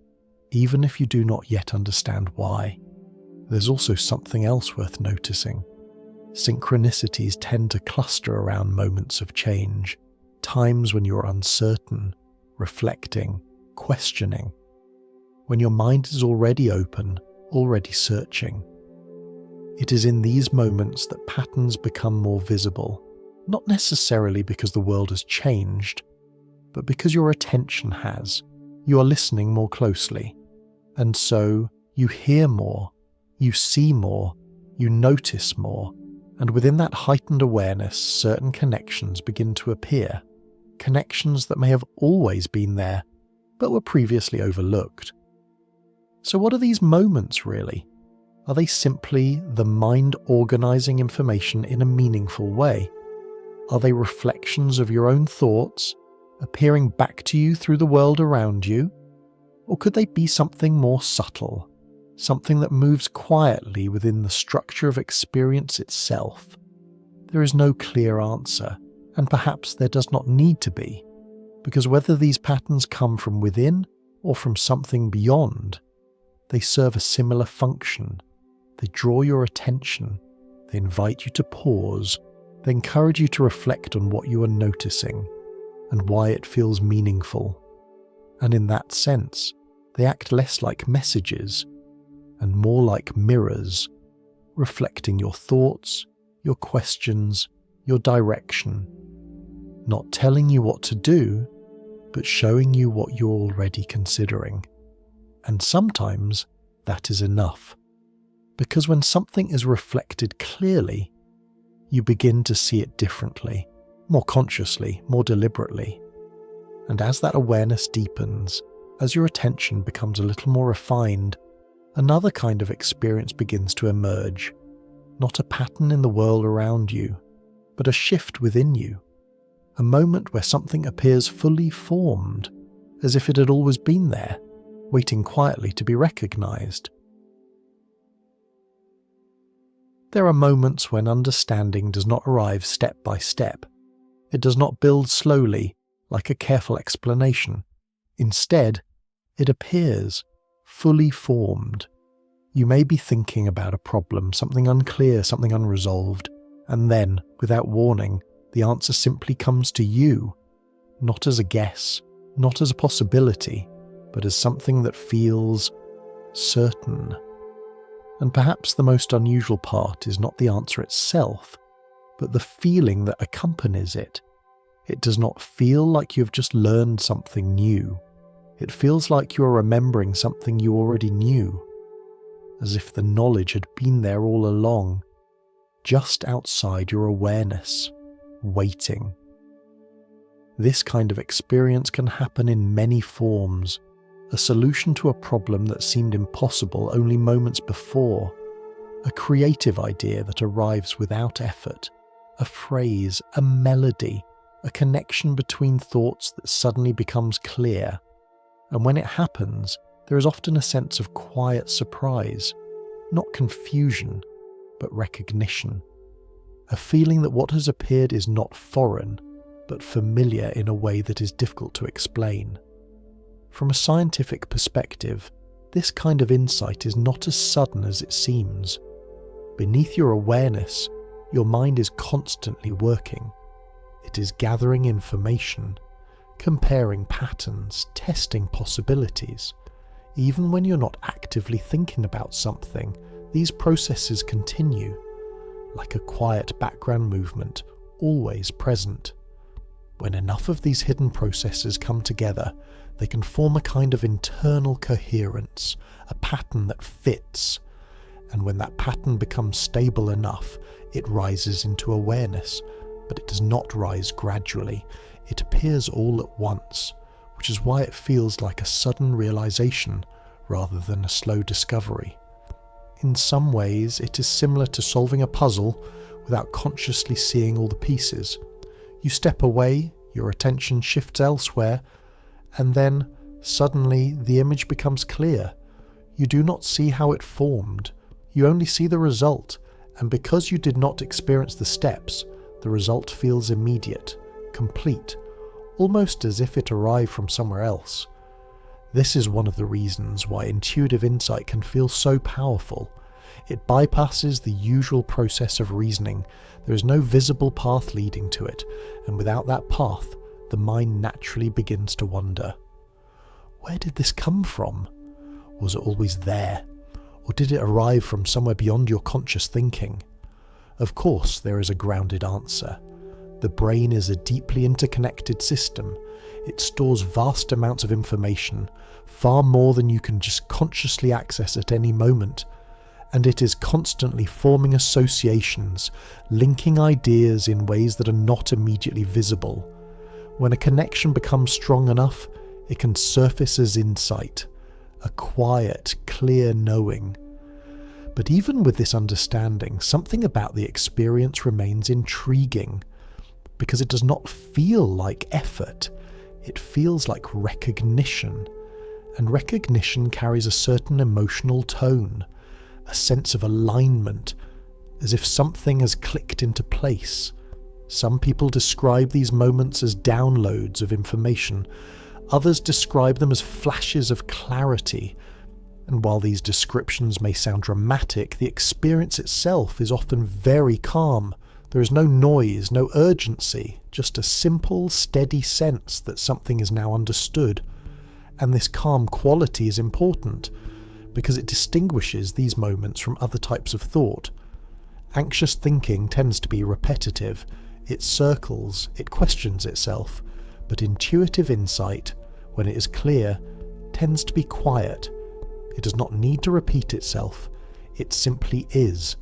even if you do not yet understand why. There's also something else worth noticing. Synchronicities tend to cluster around moments of change, times when you're uncertain, reflecting, questioning, when your mind is already open, already searching. It is in these moments that patterns become more visible, not necessarily because the world has changed, but because your attention has. You are listening more closely, and so you hear more, you see more, you notice more, and within that heightened awareness, certain connections begin to appear, connections that may have always been there, but were previously overlooked. So what are these moments really? Are they simply the mind organizing information in a meaningful way? Are they reflections of your own thoughts, appearing back to you through the world around you? Or could they be something more subtle, something that moves quietly within the structure of experience itself? There is no clear answer, and perhaps there does not need to be, because whether these patterns come from within or from something beyond, they serve a similar function. They draw your attention, they invite you to pause, they encourage you to reflect on what you are noticing and why it feels meaningful. And in that sense, they act less like messages and more like mirrors, reflecting your thoughts, your questions, your direction, not telling you what to do, but showing you what you're already considering. And sometimes that is enough. Because when something is reflected clearly, you begin to see it differently, more consciously, more deliberately. And as that awareness deepens, as your attention becomes a little more refined, another kind of experience begins to emerge. Not a pattern in the world around you, but a shift within you. a moment where something appears fully formed, as if it had always been there, waiting quietly to be recognized. There are moments when understanding does not arrive step by step. It does not build slowly, like a careful explanation. Instead, it appears, fully formed. You may be thinking about a problem, something unclear, something unresolved, and then, without warning, the answer simply comes to you, not as a guess, not as a possibility, but as something that feels certain. And perhaps the most unusual part is not the answer itself, but the feeling that accompanies it. It does not feel like you've just learned something new. It feels like you are remembering something you already knew, as if the knowledge had been there all along, just outside your awareness, waiting. This kind of experience can happen in many forms. A solution to a problem that seemed impossible only moments before, a creative idea that arrives without effort, a phrase, a melody, a connection between thoughts that suddenly becomes clear. And when it happens, there is often a sense of quiet surprise, not confusion, but recognition. A feeling that what has appeared is not foreign, but familiar in a way that is difficult to explain. From a scientific perspective, this kind of insight is not as sudden as it seems. Beneath your awareness, your mind is constantly working. It is gathering information, comparing patterns, testing possibilities. Even when you're not actively thinking about something, these processes continue, like a quiet background movement, always present. When enough of these hidden processes come together, they can form a kind of internal coherence, a pattern that fits. And when that pattern becomes stable enough, it rises into awareness, but it does not rise gradually. It appears all at once, which is why it feels like a sudden realization rather than a slow discovery. In some ways, it is similar to solving a puzzle without consciously seeing all the pieces. You step away, your attention shifts elsewhere, and then, suddenly, the image becomes clear. You do not see how it formed. You only see the result, and because you did not experience the steps, the result feels immediate, complete, almost as if it arrived from somewhere else. This is one of the reasons why intuitive insight can feel so powerful. It bypasses the usual process of reasoning. There is no visible path leading to it, and without that path, the mind naturally begins to wonder. Where did this come from? Was it always there? Or did it arrive from somewhere beyond your conscious thinking? Of course, there is a grounded answer. The brain is a deeply interconnected system. It stores vast amounts of information, far more than you can just consciously access at any moment. And it is constantly forming associations, linking ideas in ways that are not immediately visible. When a connection becomes strong enough, it can surface as insight, a quiet, clear knowing. But even with this understanding, something about the experience remains intriguing, because it does not feel like effort. It feels like recognition, and recognition carries a certain emotional tone, a sense of alignment, as if something has clicked into place. Some people describe these moments as downloads of information. Others describe them as flashes of clarity. And while these descriptions may sound dramatic, the experience itself is often very calm. There is no noise, no urgency, just a simple, steady sense that something is now understood. And this calm quality is important, because it distinguishes these moments from other types of thought. Anxious thinking tends to be repetitive. It circles, it questions itself, but intuitive insight, when it is clear, tends to be quiet. It does not need to repeat itself, it simply is,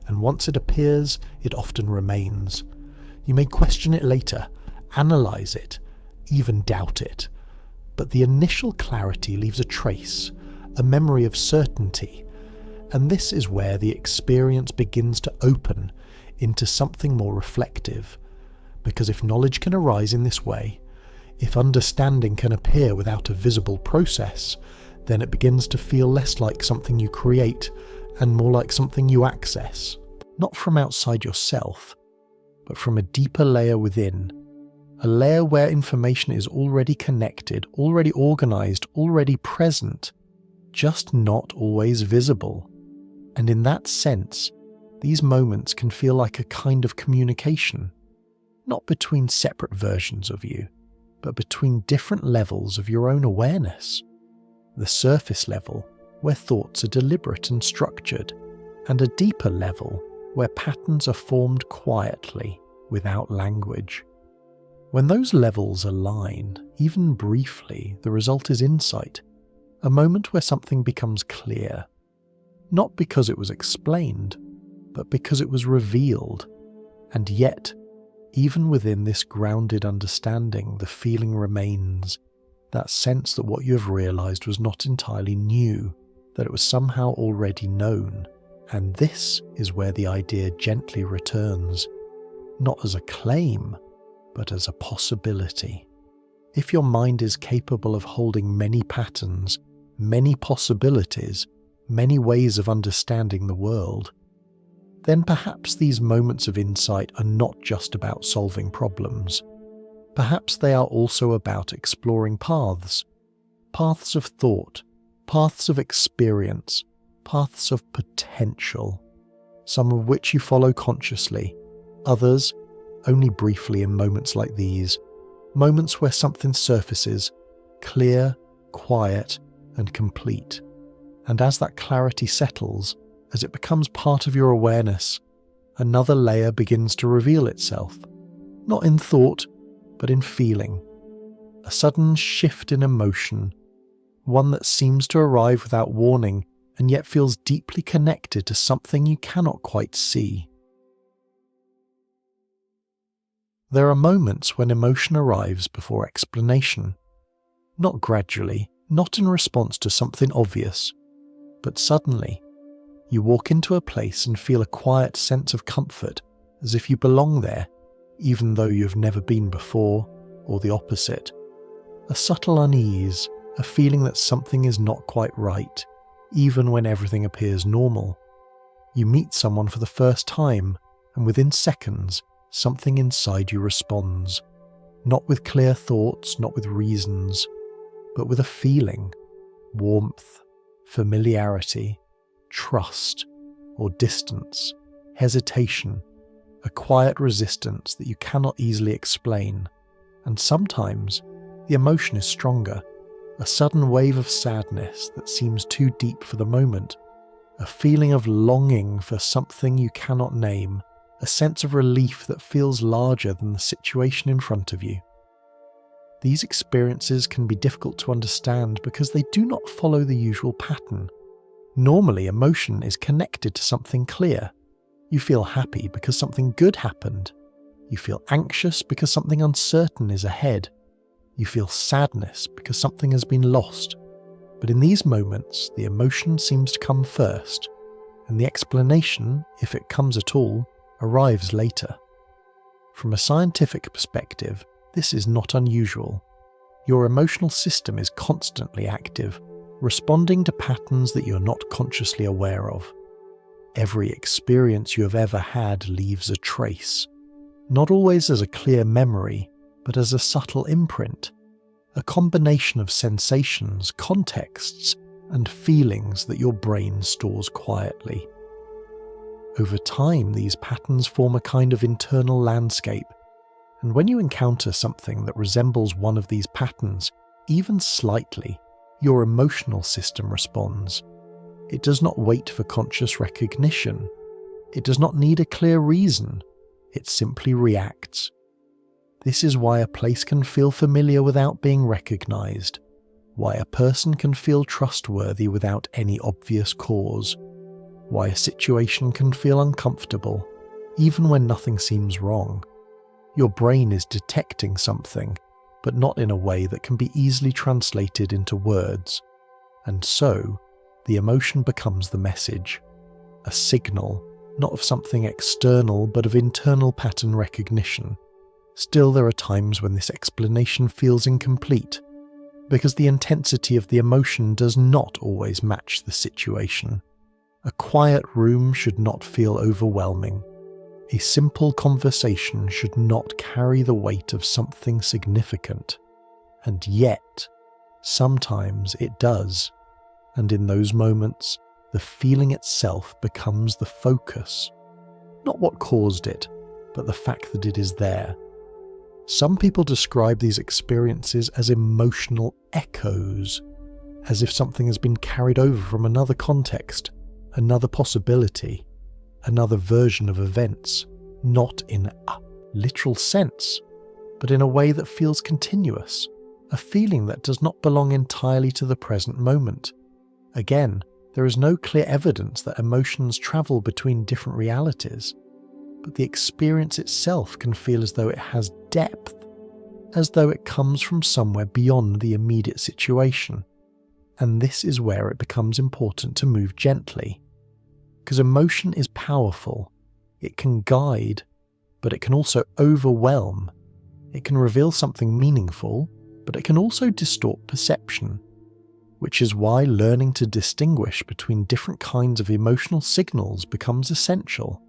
and once it appears, it often remains. You may question it later, analyze it, even doubt it, but the initial clarity leaves a trace, a memory of certainty, and this is where the experience begins to open into something more reflective. Because if knowledge can arise in this way, if understanding can appear without a visible process, then it begins to feel less like something you create and more like something you access, not from outside yourself, but from a deeper layer within, a layer where information is already connected, already organized, already present, just not always visible. And in that sense, these moments can feel like a kind of communication, not between separate versions of you, but between different levels of your own awareness. The surface level, where thoughts are deliberate and structured, and a deeper level, where patterns are formed quietly, without language. When those levels align, even briefly, the result is insight, a moment where something becomes clear, not because it was explained, but because it was revealed. And yet, even within this grounded understanding, the feeling remains, that sense that what you have realized was not entirely new, that it was somehow already known. And this is where the idea gently returns, not as a claim, but as a possibility. If your mind is capable of holding many patterns, many possibilities, many ways of understanding the world, then perhaps these moments of insight are not just about solving problems. Perhaps they are also about exploring paths of thought, paths of experience, paths of potential, some of which you follow consciously, others only briefly in moments like these, moments where something surfaces, clear, quiet, and complete. And as that clarity settles, as it becomes part of your awareness, another layer begins to reveal itself, not in thought, but in feeling. A sudden shift in emotion, one that seems to arrive without warning and yet feels deeply connected to something you cannot quite see. There are moments when emotion arrives before explanation, not gradually, not in response to something obvious, but suddenly. You walk into a place and feel a quiet sense of comfort, as if you belong there, even though you have never been before, or the opposite. A subtle unease, a feeling that something is not quite right, even when everything appears normal. You meet someone for the first time, and within seconds, something inside you responds. Not with clear thoughts, not with reasons, but with a feeling, warmth, familiarity, trust, or distance, hesitation, a quiet resistance that you cannot easily explain. And sometimes the emotion is stronger, a sudden wave of sadness that seems too deep for the moment, a feeling of longing for something you cannot name, a sense of relief that feels larger than the situation in front of you. These experiences can be difficult to understand because they do not follow the usual pattern. Normally, emotion is connected to something clear. You feel happy because something good happened. You feel anxious because something uncertain is ahead. You feel sadness because something has been lost. But in these moments, the emotion seems to come first, and the explanation, if it comes at all, arrives later. From a scientific perspective, this is not unusual. Your emotional system is constantly active, responding to patterns that you're not consciously aware of. Every experience you have ever had leaves a trace, not always as a clear memory, but as a subtle imprint, a combination of sensations, contexts, and feelings that your brain stores quietly. Over time, these patterns form a kind of internal landscape, and when you encounter something that resembles one of these patterns, even slightly, your emotional system responds. It does not wait for conscious recognition. It does not need a clear reason. It simply reacts. This is why a place can feel familiar without being recognized, why a person can feel trustworthy without any obvious cause, why a situation can feel uncomfortable, even when nothing seems wrong. Your brain is detecting something, but not in a way that can be easily translated into words. And so, the emotion becomes the message, a signal, not of something external but of internal pattern recognition, Still, there are times when this explanation feels incomplete, because the intensity of the emotion does not always match the situation. A quiet room should not feel overwhelming. A simple conversation should not carry the weight of something significant. And yet, sometimes it does. And in those moments, the feeling itself becomes the focus. Not what caused it, but the fact that it is there. Some people describe these experiences as emotional echoes, as if something has been carried over from another context, another possibility, another version of events, not in a literal sense, but in a way that feels continuous, a feeling that does not belong entirely to the present moment. Again, there is no clear evidence that emotions travel between different realities, but the experience itself can feel as though it has depth, as though it comes from somewhere beyond the immediate situation. And this is where it becomes important to move gently, because emotion is powerful. It can guide, but it can also overwhelm. It can reveal something meaningful, but it can also distort perception, which is why learning to distinguish between different kinds of emotional signals becomes essential.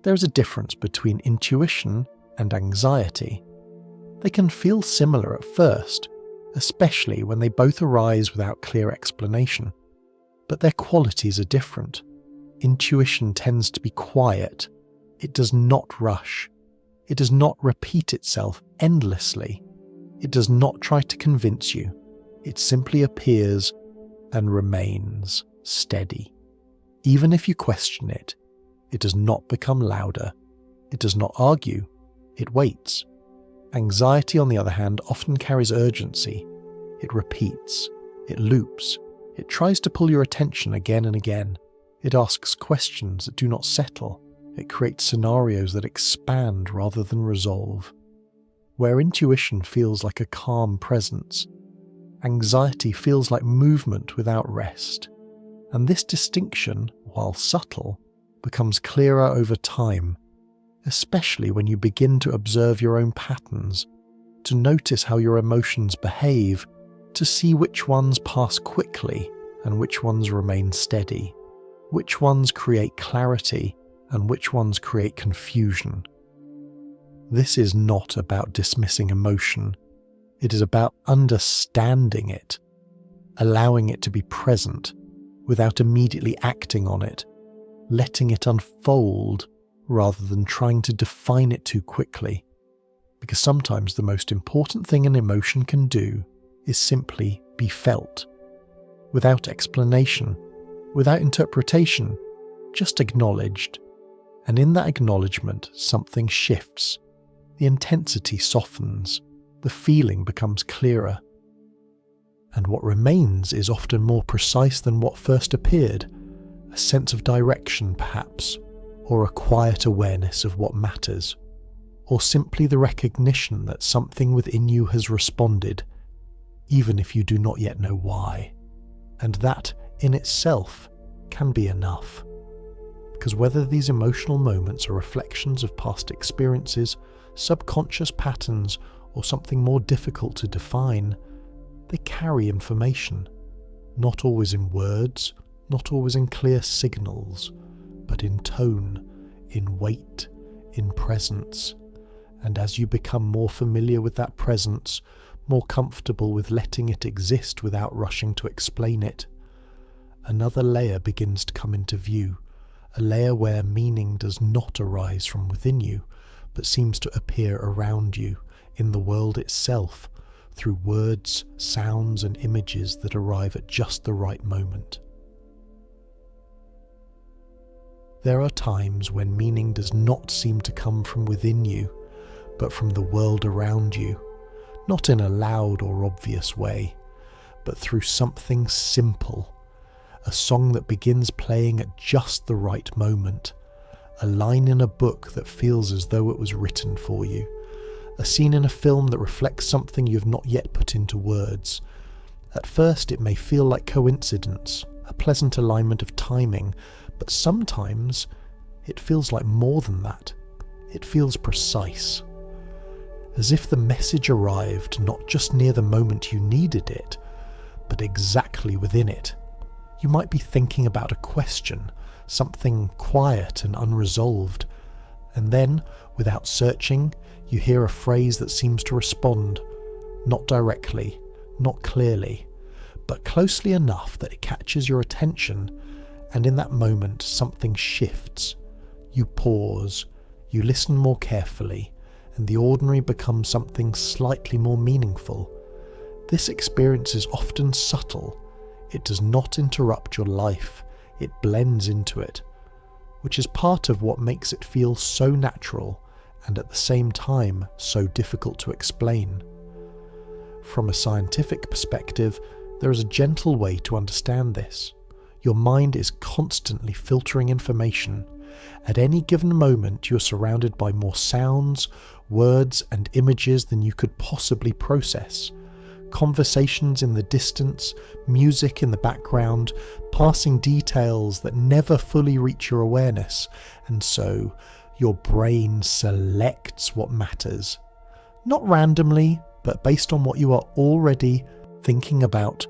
There is a difference between intuition and anxiety. They can feel similar at first, especially when they both arise without clear explanation. But their qualities are different. Intuition tends to be quiet. It does not rush. It does not repeat itself endlessly. It does not try to convince you. It simply appears and remains steady. Even if you question it, it does not become louder. It does not argue. It waits. Anxiety, on the other hand, often carries urgency. It repeats. It loops. It tries to pull your attention again and again. It asks questions that do not settle. It creates scenarios that expand rather than resolve. Where intuition feels like a calm presence, anxiety feels like movement without rest. And this distinction, while subtle, becomes clearer over time, especially when you begin to observe your own patterns, to notice how your emotions behave, to see which ones pass quickly and which ones remain steady, which ones create clarity and which ones create confusion. This is not about dismissing emotion. It is about understanding it, allowing it to be present without immediately acting on it, letting it unfold rather than trying to define it too quickly. Because sometimes the most important thing an emotion can do is simply be felt, without explanation, without interpretation, just acknowledged. And in that acknowledgement, something shifts. The intensity softens. The feeling becomes clearer. And what remains is often more precise than what first appeared. A sense of direction, perhaps, or a quiet awareness of what matters, or simply the recognition that something within you has responded, even if you do not yet know why. And that, in itself, can be enough. Because whether these emotional moments are reflections of past experiences, subconscious patterns, or something more difficult to define, they carry information, not always in words, not always in clear signals, but in tone, in weight, in presence. And as you become more familiar with that presence, more comfortable with letting it exist without rushing to explain it, another layer begins to come into view, a layer where meaning does not arise from within you, but seems to appear around you, in the world itself, through words, sounds, and images that arrive at just the right moment. There are times when meaning does not seem to come from within you, but from the world around you, not in a loud or obvious way, but through something simple, a song that begins playing at just the right moment, a line in a book that feels as though it was written for you, a scene in a film that reflects something you have not yet put into words. At first it may feel like coincidence, a pleasant alignment of timing, but sometimes it feels like more than that. It feels precise. as if the message arrived not just near the moment you needed it, but exactly within it. You might be thinking about a question, something quiet and unresolved, and then, without searching, you hear a phrase that seems to respond, not directly, not clearly, but closely enough that it catches your attention, and in that moment something shifts. You pause, you listen more carefully, and the ordinary becomes something slightly more meaningful. This experience is often subtle. It does not interrupt your life, it blends into it, which is part of what makes it feel so natural and at the same time so difficult to explain. From a scientific perspective, there is a gentle way to understand this. Your mind is constantly filtering information. At any given moment, you're surrounded by more sounds, words, and images than you could possibly process. Conversations in the distance, music in the background, passing details that never fully reach your awareness, and so your brain selects what matters. Not randomly, but based on what you are already thinking about,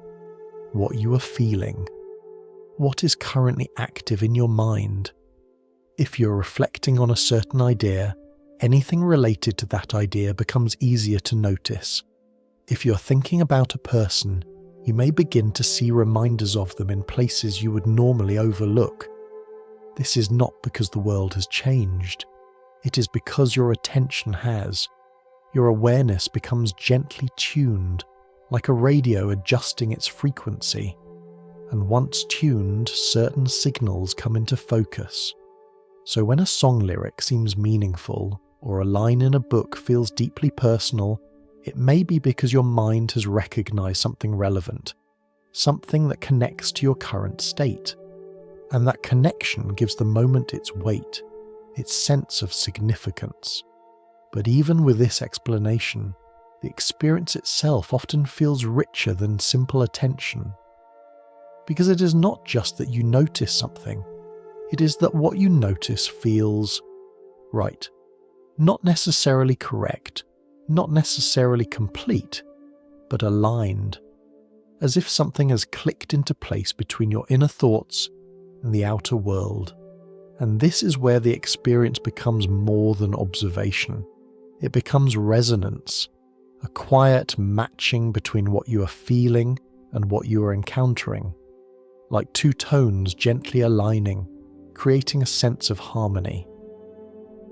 what you are feeling, what is currently active in your mind. If you're reflecting on a certain idea, anything related to that idea becomes easier to notice. If you're thinking about a person, you may begin to see reminders of them in places you would normally overlook. This is not because the world has changed. It is because your attention has. Your awareness becomes gently tuned, like a radio adjusting its frequency. And once tuned, certain signals come into focus. So when a song lyric seems meaningful, or a line in a book feels deeply personal, it may be because your mind has recognized something relevant, something that connects to your current state. And that connection gives the moment its weight, its sense of significance. But even with this explanation, the experience itself often feels richer than simple attention. Because it is not just that you notice something, it is that what you notice feels right. Not necessarily correct, not necessarily complete, but aligned. As if something has clicked into place between your inner thoughts and the outer world. And this is where the experience becomes more than observation. It becomes resonance, a quiet matching between what you are feeling and what you are encountering, like two tones gently aligning, creating a sense of harmony.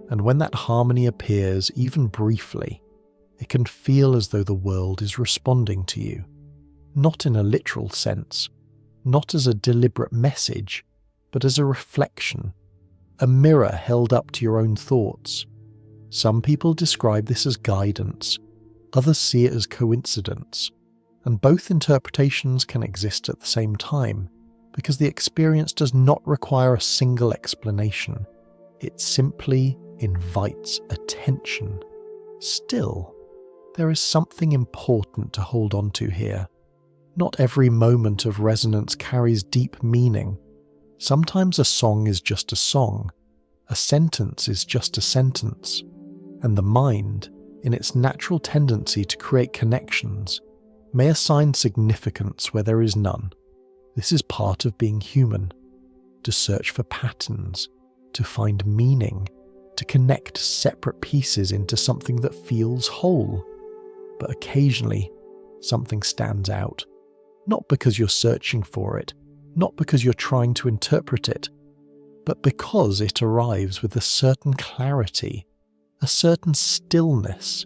And when that harmony appears, even briefly, it can feel as though the world is responding to you, not in a literal sense, not as a deliberate message, but as a reflection, a mirror held up to your own thoughts. Some people describe this as guidance, others see it as coincidence, and both interpretations can exist at the same time, because the experience does not require a single explanation. It simply invites attention. Still, there is something important to hold on to here. Not every moment of resonance carries deep meaning. Sometimes a song is just a song, a sentence is just a sentence, and the mind, in its natural tendency to create connections, may assign significance where there is none. This is part of being human, to search for patterns, to find meaning, to connect separate pieces into something that feels whole. But occasionally, something stands out, not because you're searching for it, not because you're trying to interpret it, but because it arrives with a certain clarity, a certain stillness.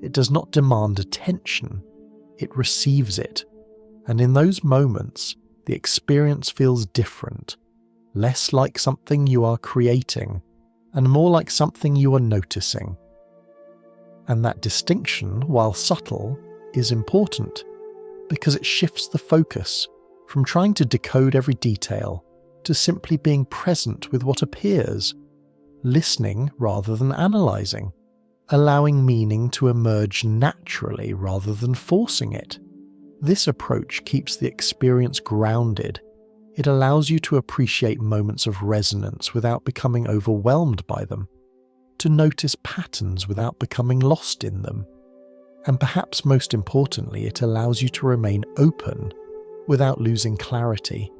It does not demand attention, it receives it. And in those moments, the experience feels different, less like something you are creating, and more like something you are noticing. And that distinction, while subtle, is important, because it shifts the focus from trying to decode every detail to simply being present with what appears, listening rather than analysing, allowing meaning to emerge naturally rather than forcing it. This approach keeps the experience grounded. It allows you to appreciate moments of resonance without becoming overwhelmed by them, to notice patterns without becoming lost in them. And perhaps most importantly, it allows you to remain open without losing clarity.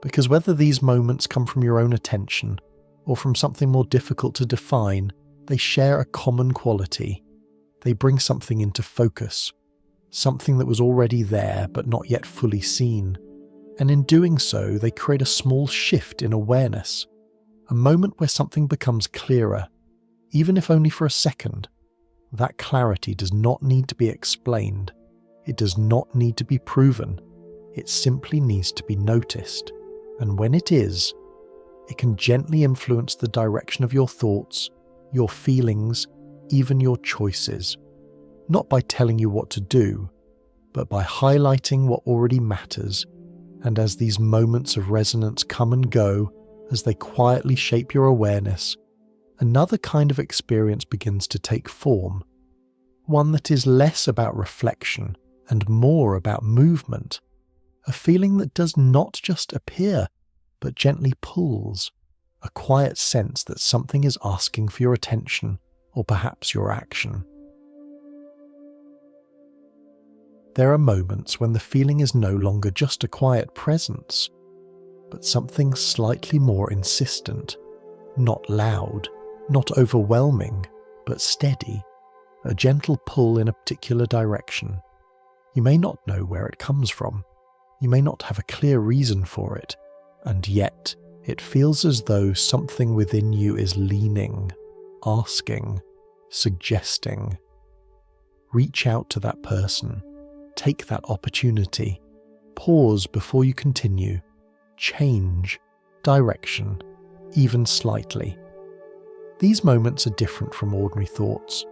Because whether these moments come from your own attention or from something more difficult to define, they share a common quality. They bring something into focus, something that was already there but not yet fully seen. And in doing so, they create a small shift in awareness, a moment where something becomes clearer, even if only for a second. That clarity does not need to be explained. It does not need to be proven. It simply needs to be noticed. And when it is, it can gently influence the direction of your thoughts, your feelings, even your choices. Not by telling you what to do, but by highlighting what already matters. And as these moments of resonance come and go, as they quietly shape your awareness, another kind of experience begins to take form. One that is less about reflection and more about movement. A feeling that does not just appear, but gently pulls. A quiet sense that something is asking for your attention, or perhaps your action. There are moments when the feeling is no longer just a quiet presence, but something slightly more insistent, not loud, not overwhelming, but steady, a gentle pull in a particular direction. You may not know where it comes from, you may not have a clear reason for it, and yet it feels as though something within you is leaning, asking, suggesting. Reach out to that person, take that opportunity, pause before you continue, change direction, even slightly. These moments are different from ordinary thoughts.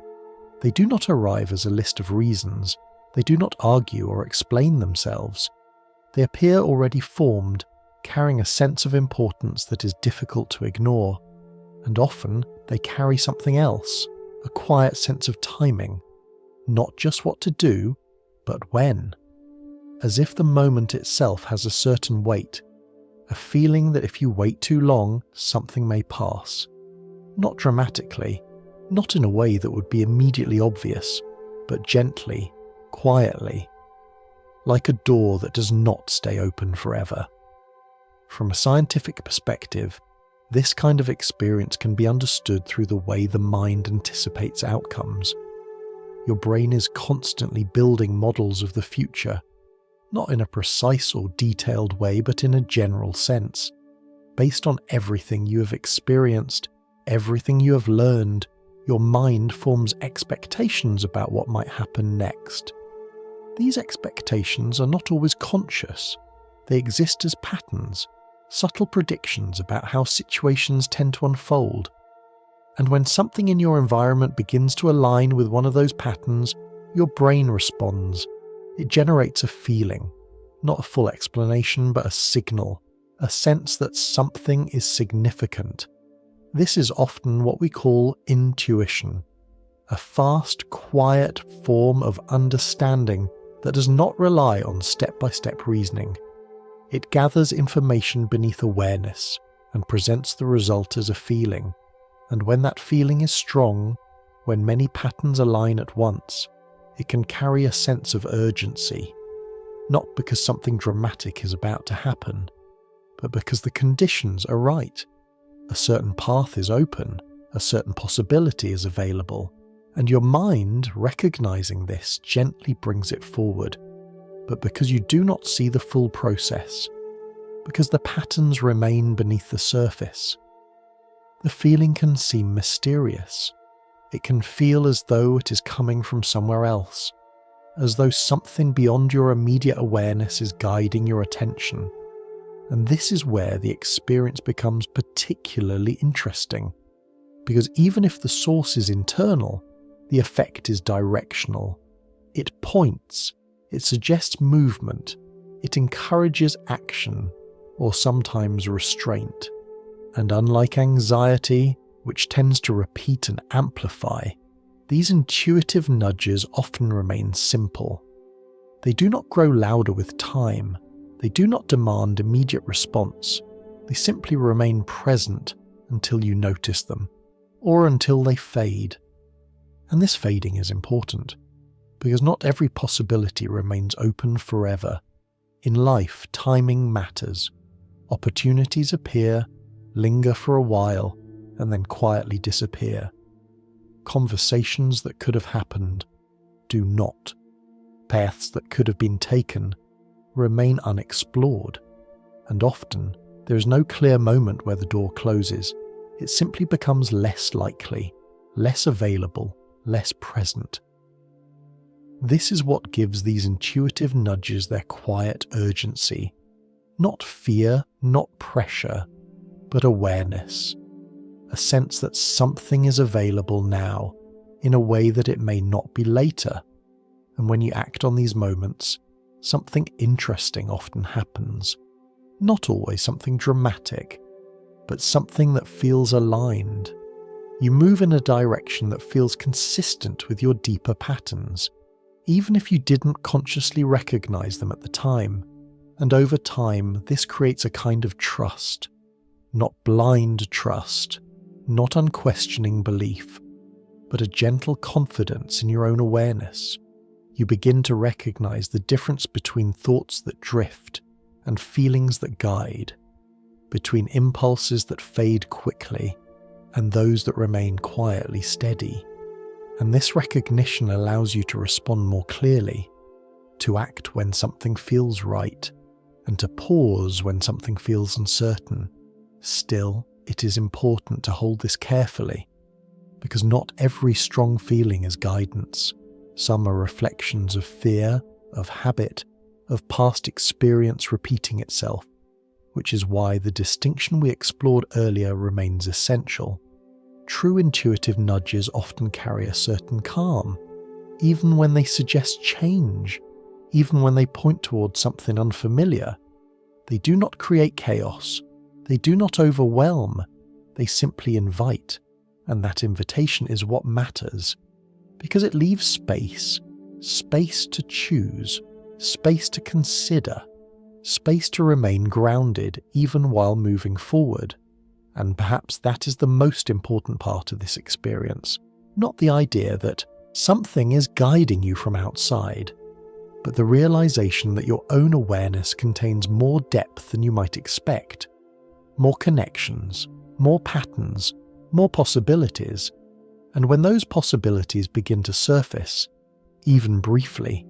They do not arrive as a list of reasons. They do not argue or explain themselves. They appear already formed, carrying a sense of importance that is difficult to ignore. And often they carry something else, a quiet sense of timing. Not just what to do, but when. As if the moment itself has a certain weight, a feeling that if you wait too long, something may pass. Not dramatically, not in a way that would be immediately obvious, but gently, quietly, like a door that does not stay open forever. From a scientific perspective, this kind of experience can be understood through the way the mind anticipates outcomes. Your brain is constantly building models of the future, not in a precise or detailed way, but in a general sense, based on everything you have experienced, everything you have learned. Your mind forms expectations about what might happen next. These expectations are not always conscious. They exist as patterns, subtle predictions about how situations tend to unfold. And when something in your environment begins to align with one of those patterns, your brain responds. It generates a feeling, not a full explanation, but a signal, a sense that something is significant. This is often what we call intuition, a fast, quiet form of understanding that does not rely on step-by-step reasoning. It gathers information beneath awareness and presents the result as a feeling. And when that feeling is strong, when many patterns align at once, it can carry a sense of urgency, not because something dramatic is about to happen, but because the conditions are right. A certain path is open, a certain possibility is available, and your mind, recognizing this, gently brings it forward. But because you do not see the full process, because the patterns remain beneath the surface, the feeling can seem mysterious. It can feel as though it is coming from somewhere else, as though something beyond your immediate awareness is guiding your attention. And this is where the experience becomes particularly interesting, because even if the source is internal, the effect is directional. It points, it suggests movement, it encourages action, or sometimes restraint. And unlike anxiety, which tends to repeat and amplify, these intuitive nudges often remain simple. They do not grow louder with time. They do not demand immediate response. They simply remain present until you notice them. or until they fade. And this fading is important, because not every possibility remains open forever. In life, timing matters. Opportunities appear, linger for a while, and then quietly disappear. Conversations that could have happened do not. Paths that could have been taken remain unexplored. And often, there is no clear moment where the door closes. It simply becomes less likely, less available, less present. This is what gives these intuitive nudges their quiet urgency. Not fear, not pressure, but awareness. A sense that something is available now, in a way that it may not be later. And when you act on these moments, something interesting often happens. Not always something dramatic, but something that feels aligned. You move in a direction that feels consistent with your deeper patterns, even if you didn't consciously recognize them at the time. And over time, this creates a kind of trust. Not blind trust, not unquestioning belief, but a gentle confidence in your own awareness. You begin to recognize the difference between thoughts that drift and feelings that guide, between impulses that fade quickly and those that remain quietly steady. And this recognition allows you to respond more clearly, to act when something feels right, and to pause when something feels uncertain. Still, it is important to hold this carefully, because not every strong feeling is guidance. Some are reflections of fear, of habit, of past experience repeating itself, which is why the distinction we explored earlier remains essential. True intuitive nudges often carry a certain calm, even when they suggest change, even when they point towards something unfamiliar. They do not create chaos, they do not overwhelm, they simply invite, and that invitation is what matters. Because it leaves space to choose, space to consider, space to remain grounded even while moving forward. And perhaps that is the most important part of this experience, not the idea that something is guiding you from outside, but the realization that your own awareness contains more depth than you might expect, more connections, more patterns, more possibilities. And when those possibilities begin to surface, even briefly,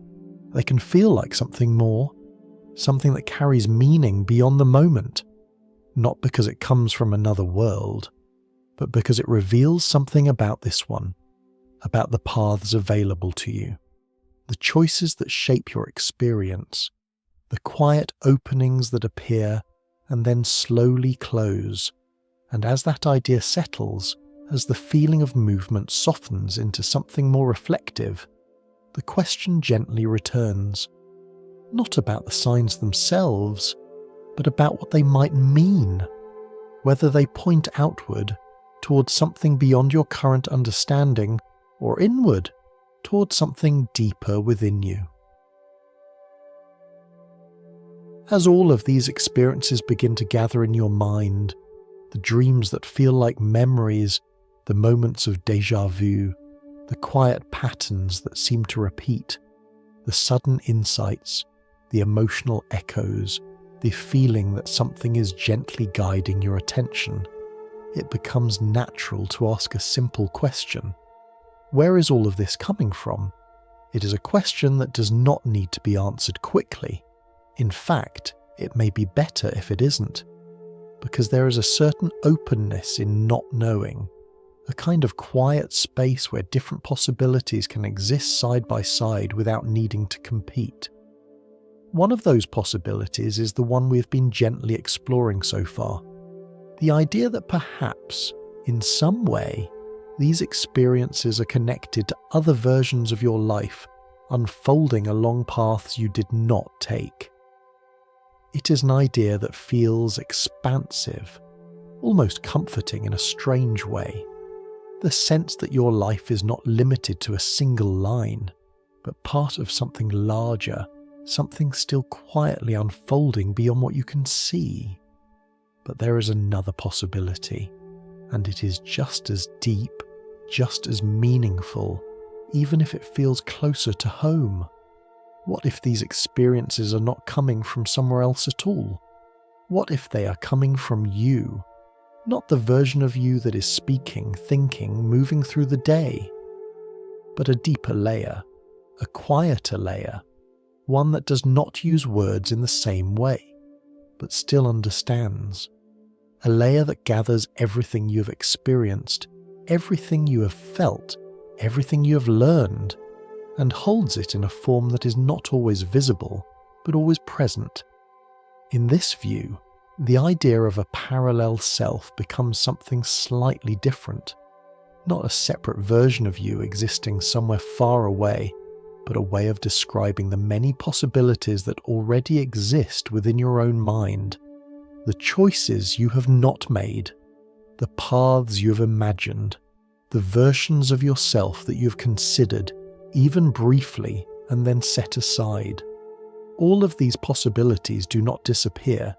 they can feel like something more, something that carries meaning beyond the moment, not because it comes from another world, but because it reveals something about this one, about the paths available to you, the choices that shape your experience, the quiet openings that appear and then slowly close. And as that idea settles, as the feeling of movement softens into something more reflective, the question gently returns, not about the signs themselves, but about what they might mean, whether they point outward towards something beyond your current understanding, or inward towards something deeper within you. As all of these experiences begin to gather in your mind, the dreams that feel like memories, the moments of déjà vu, the quiet patterns that seem to repeat, the sudden insights, the emotional echoes, the feeling that something is gently guiding your attention, it becomes natural to ask a simple question. Where is all of this coming from? It is a question that does not need to be answered quickly. In fact, it may be better if it isn't, because there is a certain openness in not knowing, a kind of quiet space where different possibilities can exist side by side without needing to compete. One of those possibilities is the one we have been gently exploring so far. The idea that perhaps, in some way, these experiences are connected to other versions of your life, unfolding along paths you did not take. It is an idea that feels expansive, almost comforting in a strange way. The sense that your life is not limited to a single line, but part of something larger, something still quietly unfolding beyond what you can see. But there is another possibility, and it is just as deep, just as meaningful, even if it feels closer to home. What if these experiences are not coming from somewhere else at all? What if they are coming from you? Not the version of you that is speaking, thinking, moving through the day, but a deeper layer, a quieter layer, one that does not use words in the same way, but still understands. A layer that gathers everything you have experienced, everything you have felt, everything you have learned, and holds it in a form that is not always visible, but always present. In this view, the idea of a parallel self becomes something slightly different. Not a separate version of you existing somewhere far away, but a way of describing the many possibilities that already exist within your own mind. The choices you have not made, the paths you have imagined, the versions of yourself that you have considered, even briefly, and then set aside. All of these possibilities do not disappear.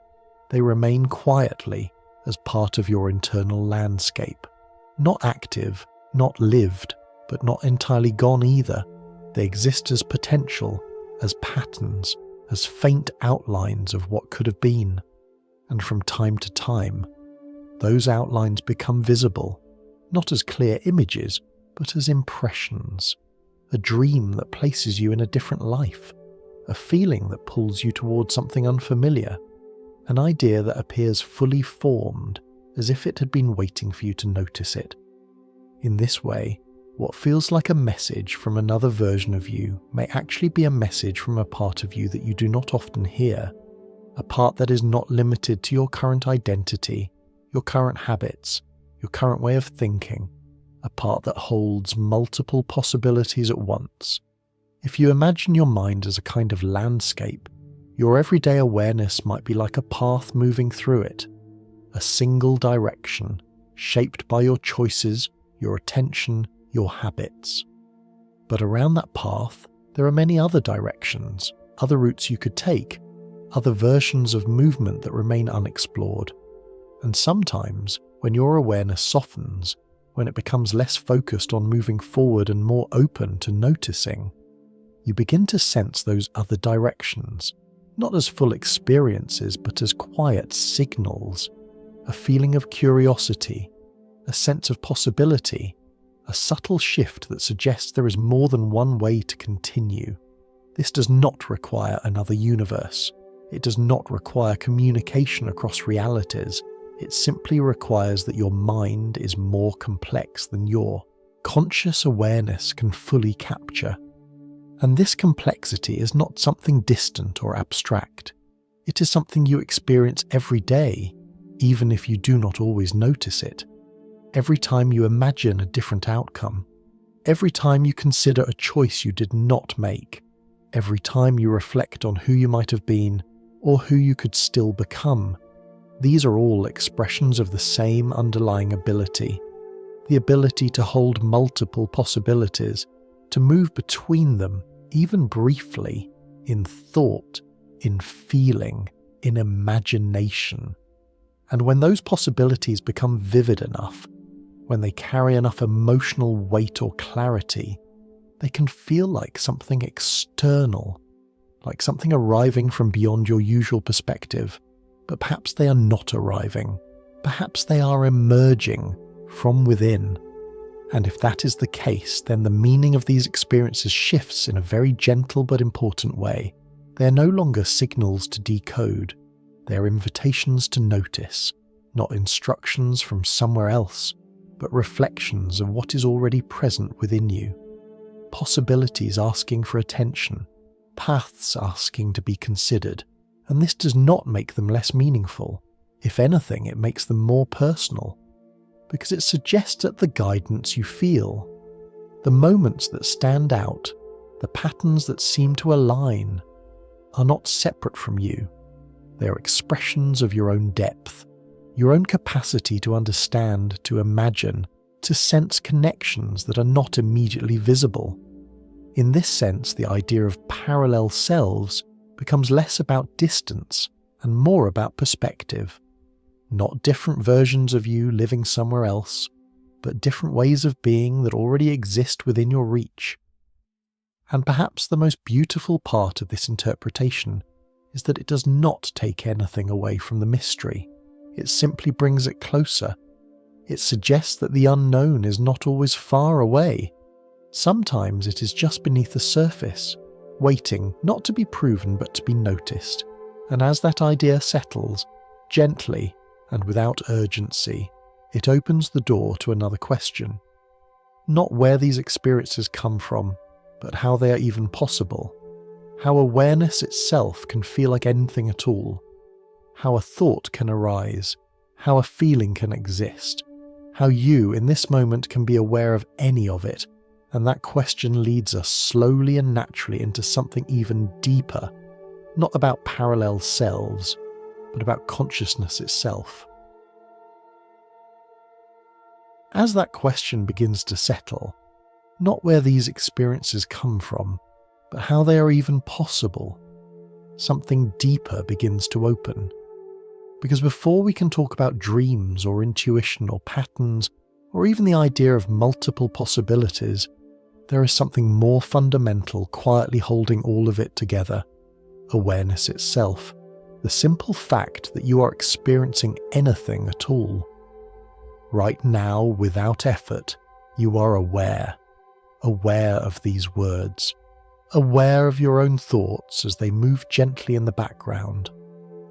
They remain quietly as part of your internal landscape. Not active, not lived, but not entirely gone either. They exist as potential, as patterns, as faint outlines of what could have been. And from time to time, those outlines become visible, not as clear images, but as impressions. A dream that places you in a different life, a feeling that pulls you towards something unfamiliar, an idea that appears fully formed as if it had been waiting for you to notice it. In this way, what feels like a message from another version of you may actually be a message from a part of you that you do not often hear, a part that is not limited to your current identity, your current habits, your current way of thinking, a part that holds multiple possibilities at once. If you imagine your mind as a kind of landscape, your everyday awareness might be like a path moving through it, a single direction, shaped by your choices, your attention, your habits. But around that path, there are many other directions, other routes you could take, other versions of movement that remain unexplored. And sometimes, when your awareness softens, when it becomes less focused on moving forward and more open to noticing, you begin to sense those other directions, not as full experiences, but as quiet signals, a feeling of curiosity, a sense of possibility, a subtle shift that suggests there is more than one way to continue. This does not require another universe. It does not require communication across realities. It simply requires that your mind is more complex than your conscious awareness can fully capture. And this complexity is not something distant or abstract. It is something you experience every day, even if you do not always notice it. Every time you imagine a different outcome, every time you consider a choice you did not make, every time you reflect on who you might have been or who you could still become, these are all expressions of the same underlying ability, the ability to hold multiple possibilities, to move between them, even briefly, in thought, in feeling, in imagination. And when those possibilities become vivid enough, when they carry enough emotional weight or clarity, they can feel like something external, like something arriving from beyond your usual perspective. But perhaps they are not arriving. Perhaps they are emerging from within. And if that is the case, then the meaning of these experiences shifts in a very gentle but important way. They are no longer signals to decode. They are invitations to notice, not instructions from somewhere else, but reflections of what is already present within you. Possibilities asking for attention, paths asking to be considered. And this does not make them less meaningful. If anything, it makes them more personal, because it suggests that the guidance you feel, the moments that stand out, the patterns that seem to align, are not separate from you. They are expressions of your own depth, your own capacity to understand, to imagine, to sense connections that are not immediately visible. In this sense, the idea of parallel selves becomes less about distance and more about perspective. Not different versions of you living somewhere else, but different ways of being that already exist within your reach. And perhaps the most beautiful part of this interpretation is that it does not take anything away from the mystery. It simply brings it closer. It suggests that the unknown is not always far away. Sometimes it is just beneath the surface, waiting not to be proven but to be noticed. And as that idea settles, gently and without urgency, it opens the door to another question. Not where these experiences come from, but how they are even possible. How awareness itself can feel like anything at all. How a thought can arise. How a feeling can exist. How you, in this moment, can be aware of any of it. And that question leads us slowly and naturally into something even deeper. Not about parallel selves, but about consciousness itself. As that question begins to settle, not where these experiences come from, but how they are even possible, something deeper begins to open. Because before we can talk about dreams or intuition or patterns, or even the idea of multiple possibilities, there is something more fundamental quietly holding all of it together. Awareness itself. The simple fact that you are experiencing anything at all. Right now, without effort, you are aware. Aware of these words. Aware of your own thoughts as they move gently in the background.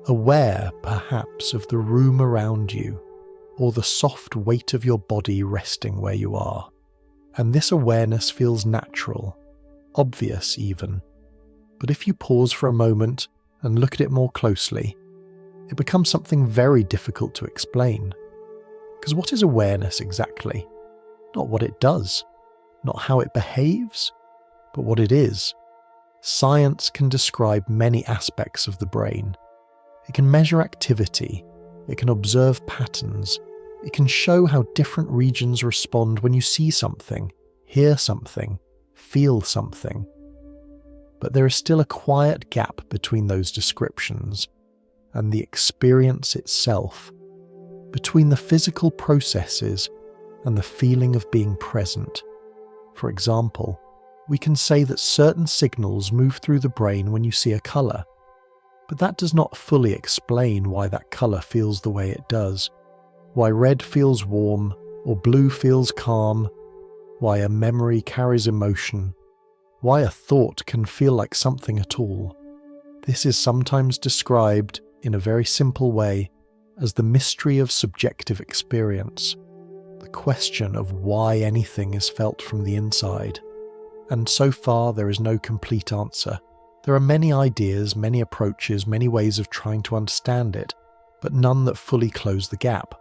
Aware, perhaps, of the room around you, or the soft weight of your body resting where you are. And this awareness feels natural, obvious even. But if you pause for a moment and look at it more closely, it becomes something very difficult to explain. Because what is awareness exactly? Not what it does, not how it behaves, but what it is. Science can describe many aspects of the brain. It can measure activity, it can observe patterns, it can show how different regions respond when you see something, hear something, feel something. But there is still a quiet gap between those descriptions and the experience itself, between the physical processes and the feeling of being present. For example, we can say that certain signals move through the brain when you see a colour, but that does not fully explain why that colour feels the way it does, why red feels warm or blue feels calm, why a memory carries emotion, why a thought can feel like something at all. This is sometimes described, in a very simple way, as the mystery of subjective experience, the question of why anything is felt from the inside. And so far there is no complete answer. There are many ideas, many approaches, many ways of trying to understand it, but none that fully close the gap.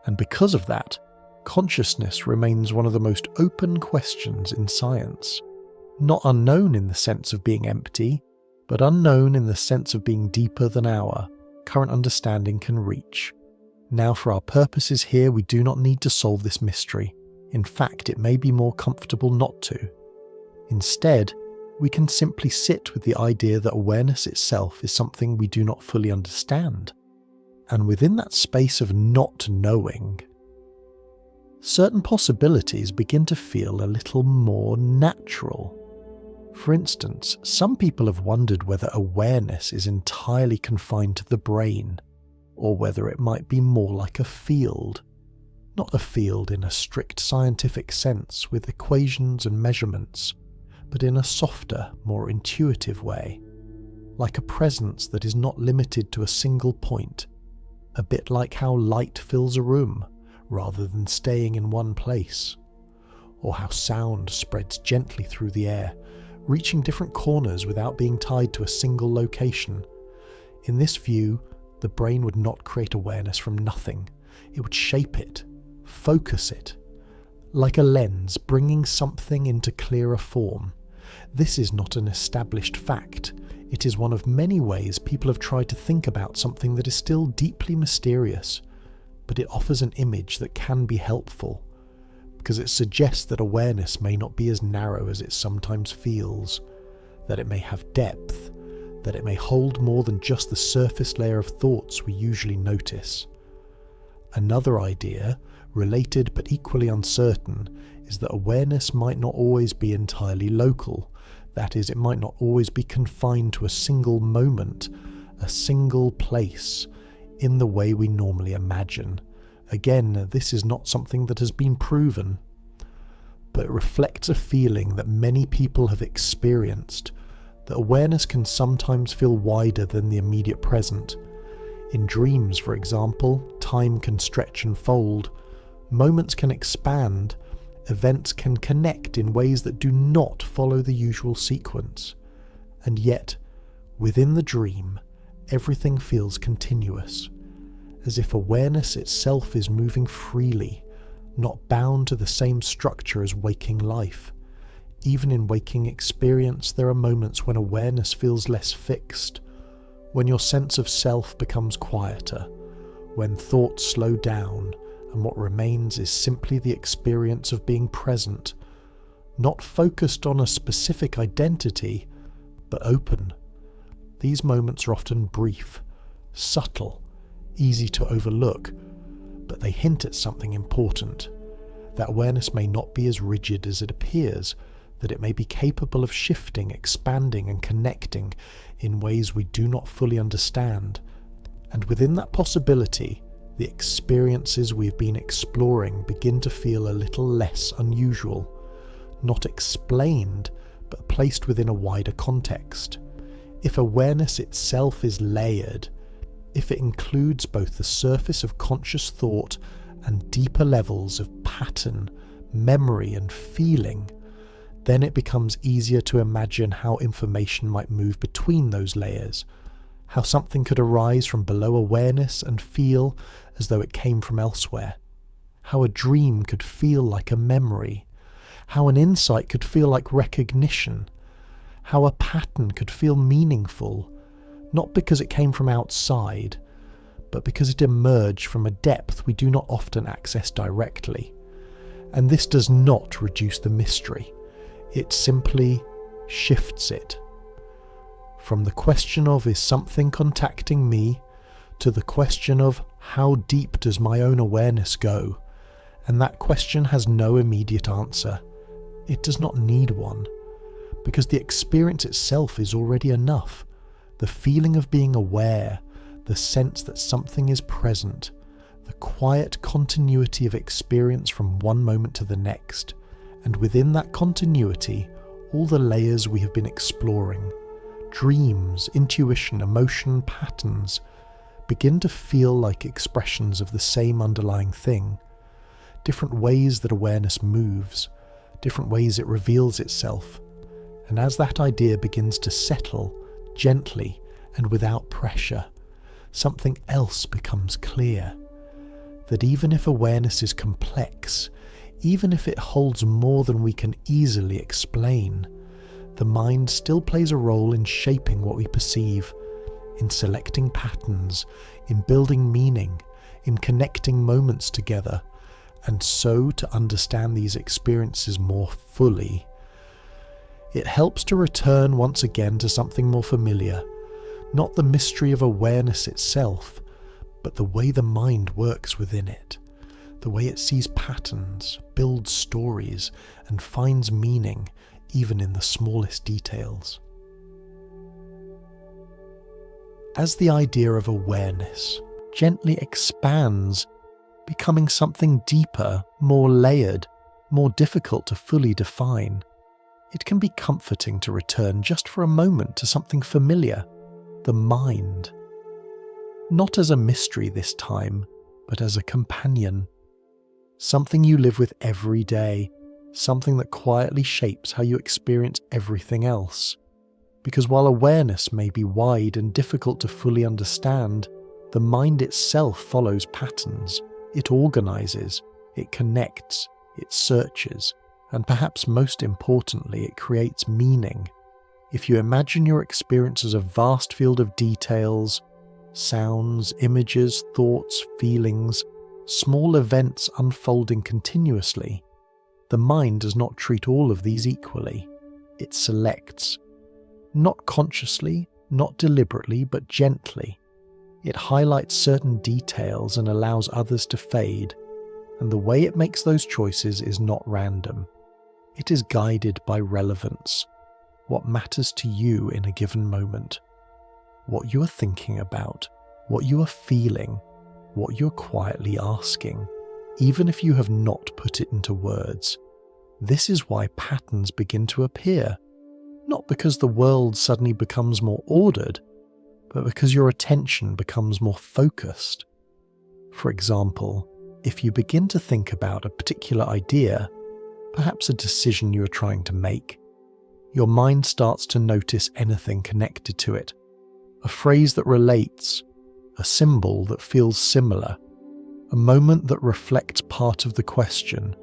And because of that, consciousness remains one of the most open questions in science. Not unknown in the sense of being empty, but unknown in the sense of being deeper than our current understanding can reach. Now, for our purposes here, we do not need to solve this mystery. In fact, it may be more comfortable not to. Instead, we can simply sit with the idea that awareness itself is something we do not fully understand. And within that space of not knowing, certain possibilities begin to feel a little more natural. For instance, some people have wondered whether awareness is entirely confined to the brain, or whether it might be more like a field. Not a field in a strict scientific sense with equations and measurements, but in a softer, more intuitive way. Like a presence that is not limited to a single point, a bit like how light fills a room, rather than staying in one place. Or how sound spreads gently through the air, reaching different corners without being tied to a single location. In this view, the brain would not create awareness from nothing. It would shape it, focus it, like a lens bringing something into clearer form. This is not an established fact. It is one of many ways people have tried to think about something that is still deeply mysterious, but it offers an image that can be helpful, because it suggests that awareness may not be as narrow as it sometimes feels, that it may have depth, that it may hold more than just the surface layer of thoughts we usually notice. Another idea, related but equally uncertain, is that awareness might not always be entirely local. That is, it might not always be confined to a single moment, a single place, in the way we normally imagine. Again, this is not something that has been proven, but it reflects a feeling that many people have experienced, that awareness can sometimes feel wider than the immediate present. In dreams, for example, time can stretch and fold, moments can expand, events can connect in ways that do not follow the usual sequence. And yet, within the dream, everything feels continuous, as if awareness itself is moving freely, not bound to the same structure as waking life. Even in waking experience, there are moments when awareness feels less fixed, when your sense of self becomes quieter, when thoughts slow down, and what remains is simply the experience of being present, not focused on a specific identity, but open. These moments are often brief, subtle, easy to overlook, but they hint at something important. That awareness may not be as rigid as it appears, that it may be capable of shifting, expanding, and connecting in ways we do not fully understand. And within that possibility, the experiences we've been exploring begin to feel a little less unusual, not explained, but placed within a wider context. If awareness itself is layered, if it includes both the surface of conscious thought and deeper levels of pattern, memory, and feeling, then it becomes easier to imagine how information might move between those layers, how something could arise from below awareness and feel as though it came from elsewhere, how a dream could feel like a memory, how an insight could feel like recognition, how a pattern could feel meaningful, not because it came from outside, but because it emerged from a depth we do not often access directly. And this does not reduce the mystery, it simply shifts it. From the question of "is something contacting me?" to the question of "how deep does my own awareness go?" And that question has no immediate answer. It does not need one, because the experience itself is already enough. The feeling of being aware, the sense that something is present, the quiet continuity of experience from one moment to the next, and within that continuity, all the layers we have been exploring, dreams, intuition, emotion, patterns, begin to feel like expressions of the same underlying thing. Different ways that awareness moves, different ways it reveals itself. And as that idea begins to settle, gently and without pressure, something else becomes clear. That even if awareness is complex, even if it holds more than we can easily explain, the mind still plays a role in shaping what we perceive, in selecting patterns, in building meaning, in connecting moments together. And so, to understand these experiences more fully, it helps to return once again to something more familiar, not the mystery of awareness itself, but the way the mind works within it, the way it sees patterns, builds stories, and finds meaning even in the smallest details. As the idea of awareness gently expands, becoming something deeper, more layered, more difficult to fully define, it can be comforting to return just for a moment to something familiar, the mind. Not as a mystery this time, but as a companion. Something you live with every day, something that quietly shapes how you experience everything else. Because while awareness may be wide and difficult to fully understand, the mind itself follows patterns. It organizes, it connects, it searches, and perhaps most importantly, it creates meaning. If you imagine your experience as a vast field of details, sounds, images, thoughts, feelings, small events unfolding continuously, the mind does not treat all of these equally. It selects. Not consciously, not deliberately, but gently. It highlights certain details and allows others to fade, and the way it makes those choices is not random. It is guided by relevance, what matters to you in a given moment, what you are thinking about, what you are feeling, what you're quietly asking, even if you have not put it into words. This is why patterns begin to appear, not because the world suddenly becomes more ordered, but because your attention becomes more focused. For example, if you begin to think about a particular idea, perhaps a decision you are trying to make, your mind starts to notice anything connected to it, a phrase that relates, a symbol that feels similar, a moment that reflects part of the question.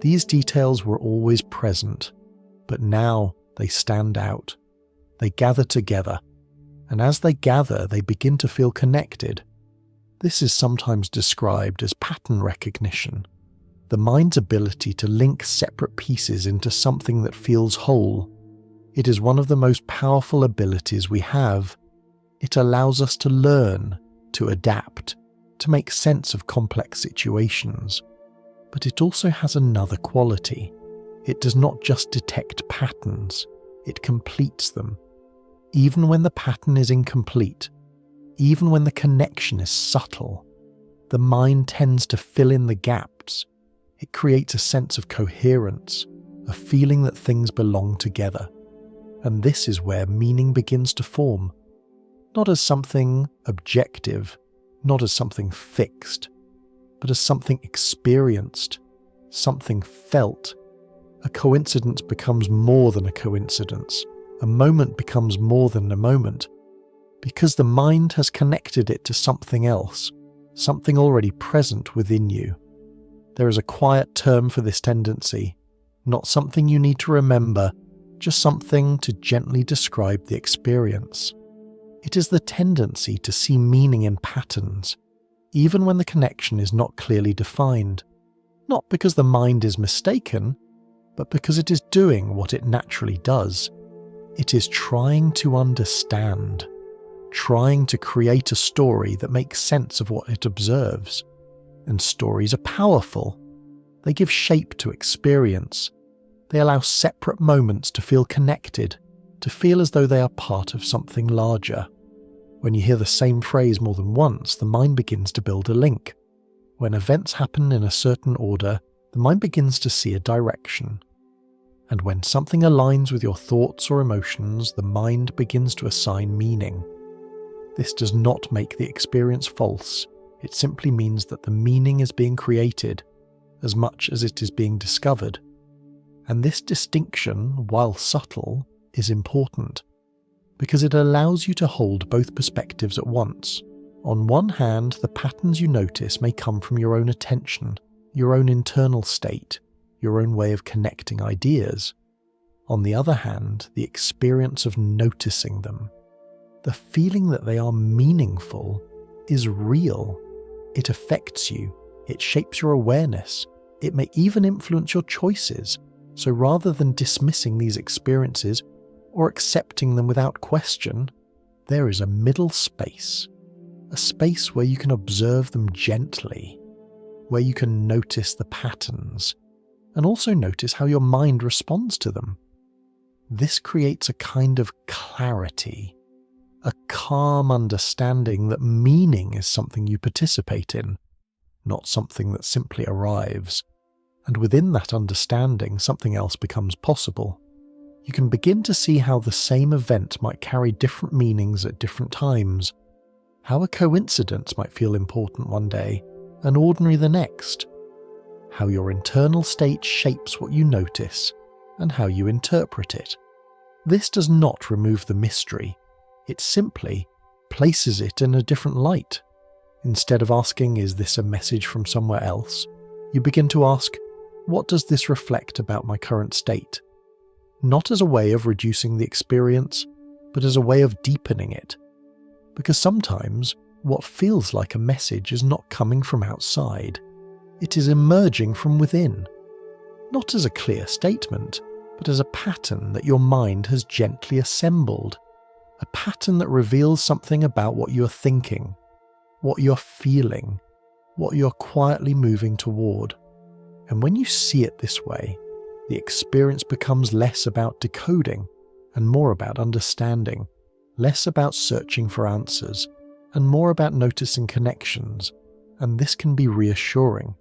These details were always present, but now they stand out. They gather together, and as they gather, they begin to feel connected. This is sometimes described as pattern recognition, the mind's ability to link separate pieces into something that feels whole. It is one of the most powerful abilities we have. It allows us to learn, to adapt, to make sense of complex situations. But it also has another quality. It does not just detect patterns, it completes them. Even when the pattern is incomplete, even when the connection is subtle, the mind tends to fill in the gaps. It creates a sense of coherence, a feeling that things belong together. And this is where meaning begins to form, not as something objective, not as something fixed, but as something experienced, something felt. A coincidence becomes more than a coincidence. A moment becomes more than a moment, because the mind has connected it to something else, something already present within you. There is a quiet term for this tendency, not something you need to remember, just something to gently describe the experience. It is the tendency to see meaning in patterns, even when the connection is not clearly defined, not because the mind is mistaken, but because it is doing what it naturally does. It is trying to understand, trying to create a story that makes sense of what it observes. And stories are powerful. They give shape to experience. They allow separate moments to feel connected, to feel as though they are part of something larger. When you hear the same phrase more than once, the mind begins to build a link. When events happen in a certain order, the mind begins to see a direction. And when something aligns with your thoughts or emotions, the mind begins to assign meaning. This does not make the experience false. It simply means that the meaning is being created as much as it is being discovered. And this distinction, while subtle, is important because it allows you to hold both perspectives at once. On one hand, the patterns you notice may come from your own attention, your own internal state, your own way of connecting ideas. On the other hand, the experience of noticing them, the feeling that they are meaningful, is real. It affects you. It shapes your awareness. It may even influence your choices. So rather than dismissing these experiences or accepting them without question, there is a middle space, a space where you can observe them gently, where you can notice the patterns, and also notice how your mind responds to them. This creates a kind of clarity, a calm understanding that meaning is something you participate in, not something that simply arrives. And within that understanding, something else becomes possible. You can begin to see how the same event might carry different meanings at different times, how a coincidence might feel important one day and ordinary the next, how your internal state shapes what you notice and how you interpret it. This does not remove the mystery, it simply places it in a different light. Instead of asking, "Is this a message from somewhere else?" you begin to ask, "What does this reflect about my current state?" Not as a way of reducing the experience, but as a way of deepening it. Because sometimes what feels like a message is not coming from outside. It is emerging from within. Not as a clear statement, but as a pattern that your mind has gently assembled. A pattern that reveals something about what you are thinking, what you're feeling, what you're quietly moving toward. And when you see it this way, the experience becomes less about decoding and more about understanding, less about searching for answers and more about noticing connections. And this can be reassuring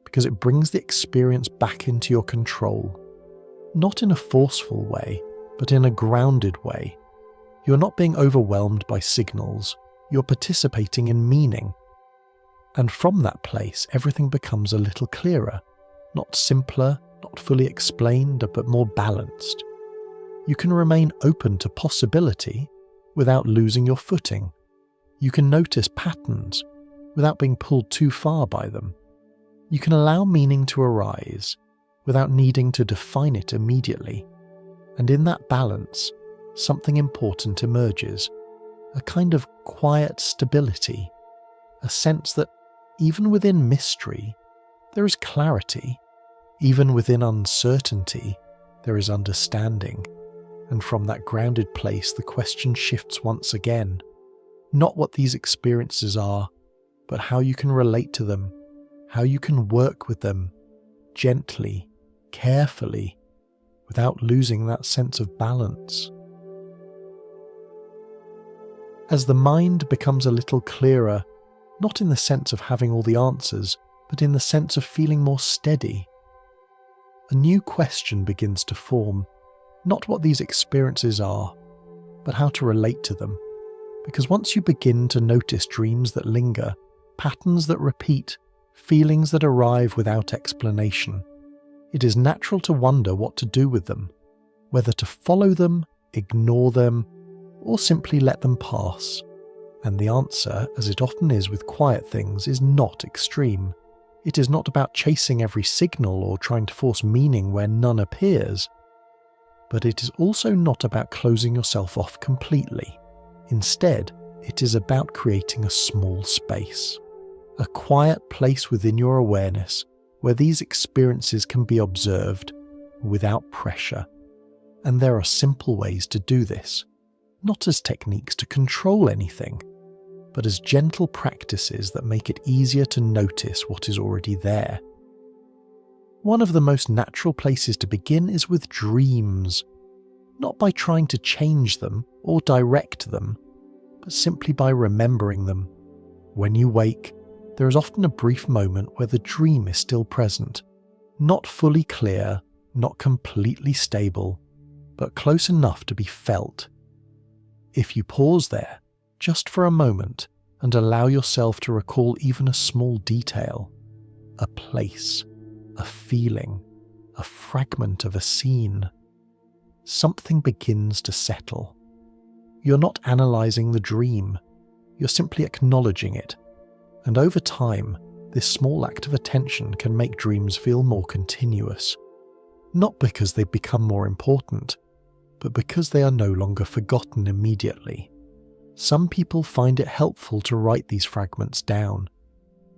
because it brings the experience back into your control, not in a forceful way, but in a grounded way. You're not being overwhelmed by signals, you're participating in meaning. And from that place, everything becomes a little clearer, not simpler, not fully explained, but more balanced. You can remain open to possibility without losing your footing. You can notice patterns without being pulled too far by them. You can allow meaning to arise without needing to define it immediately. And in that balance, something important emerges, a kind of quiet stability, a sense that even within mystery, there is clarity. Even within uncertainty, there is understanding. And from that grounded place, the question shifts once again. Not what these experiences are, but how you can relate to them, how you can work with them, gently, carefully, without losing that sense of balance. As the mind becomes a little clearer, not in the sense of having all the answers, but in the sense of feeling more steady, a new question begins to form, not what these experiences are, but how to relate to them. Because once you begin to notice dreams that linger, patterns that repeat, feelings that arrive without explanation, it is natural to wonder what to do with them, whether to follow them, ignore them, or simply let them pass. And the answer, as it often is with quiet things, is not extreme. It is not about chasing every signal or trying to force meaning where none appears. But it is also not about closing yourself off completely. Instead, it is about creating a small space, a quiet place within your awareness where these experiences can be observed without pressure. And there are simple ways to do this, not as techniques to control anything, but as gentle practices that make it easier to notice what is already there. One of the most natural places to begin is with dreams, not by trying to change them or direct them, but simply by remembering them. When you wake, there is often a brief moment where the dream is still present, not fully clear, not completely stable, but close enough to be felt. If you pause there, just for a moment, and allow yourself to recall even a small detail, a place, a feeling, a fragment of a scene, something begins to settle. You're not analysing the dream, you're simply acknowledging it. And over time, this small act of attention can make dreams feel more continuous. Not because they've become more important, but because they are no longer forgotten immediately. Some people find it helpful to write these fragments down,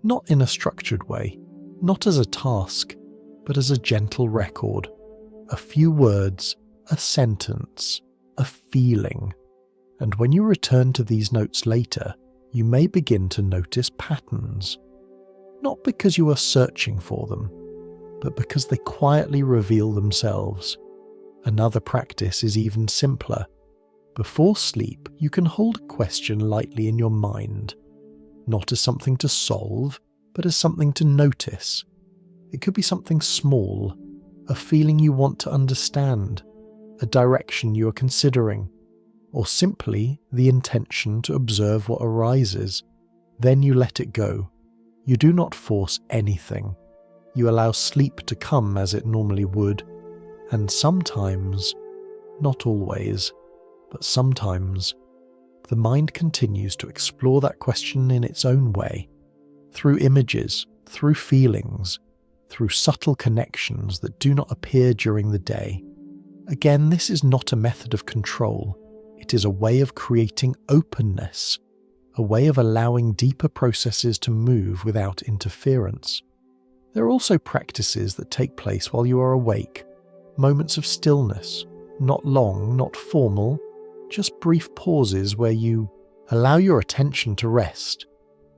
not in a structured way, not as a task, but as a gentle record. A few words, a sentence, a feeling. And when you return to these notes later, you may begin to notice patterns. Not because you are searching for them, but because they quietly reveal themselves. Another practice is even simpler. Before sleep, you can hold a question lightly in your mind, not as something to solve, but as something to notice. It could be something small, a feeling you want to understand, a direction you are considering, or simply the intention to observe what arises. Then you let it go. You do not force anything. You allow sleep to come as it normally would, and sometimes, not always, but sometimes, the mind continues to explore that question in its own way, through images, through feelings, through subtle connections that do not appear during the day. Again, this is not a method of control. It is a way of creating openness, a way of allowing deeper processes to move without interference. There are also practices that take place while you are awake, moments of stillness, not long, not formal, just brief pauses where you allow your attention to rest.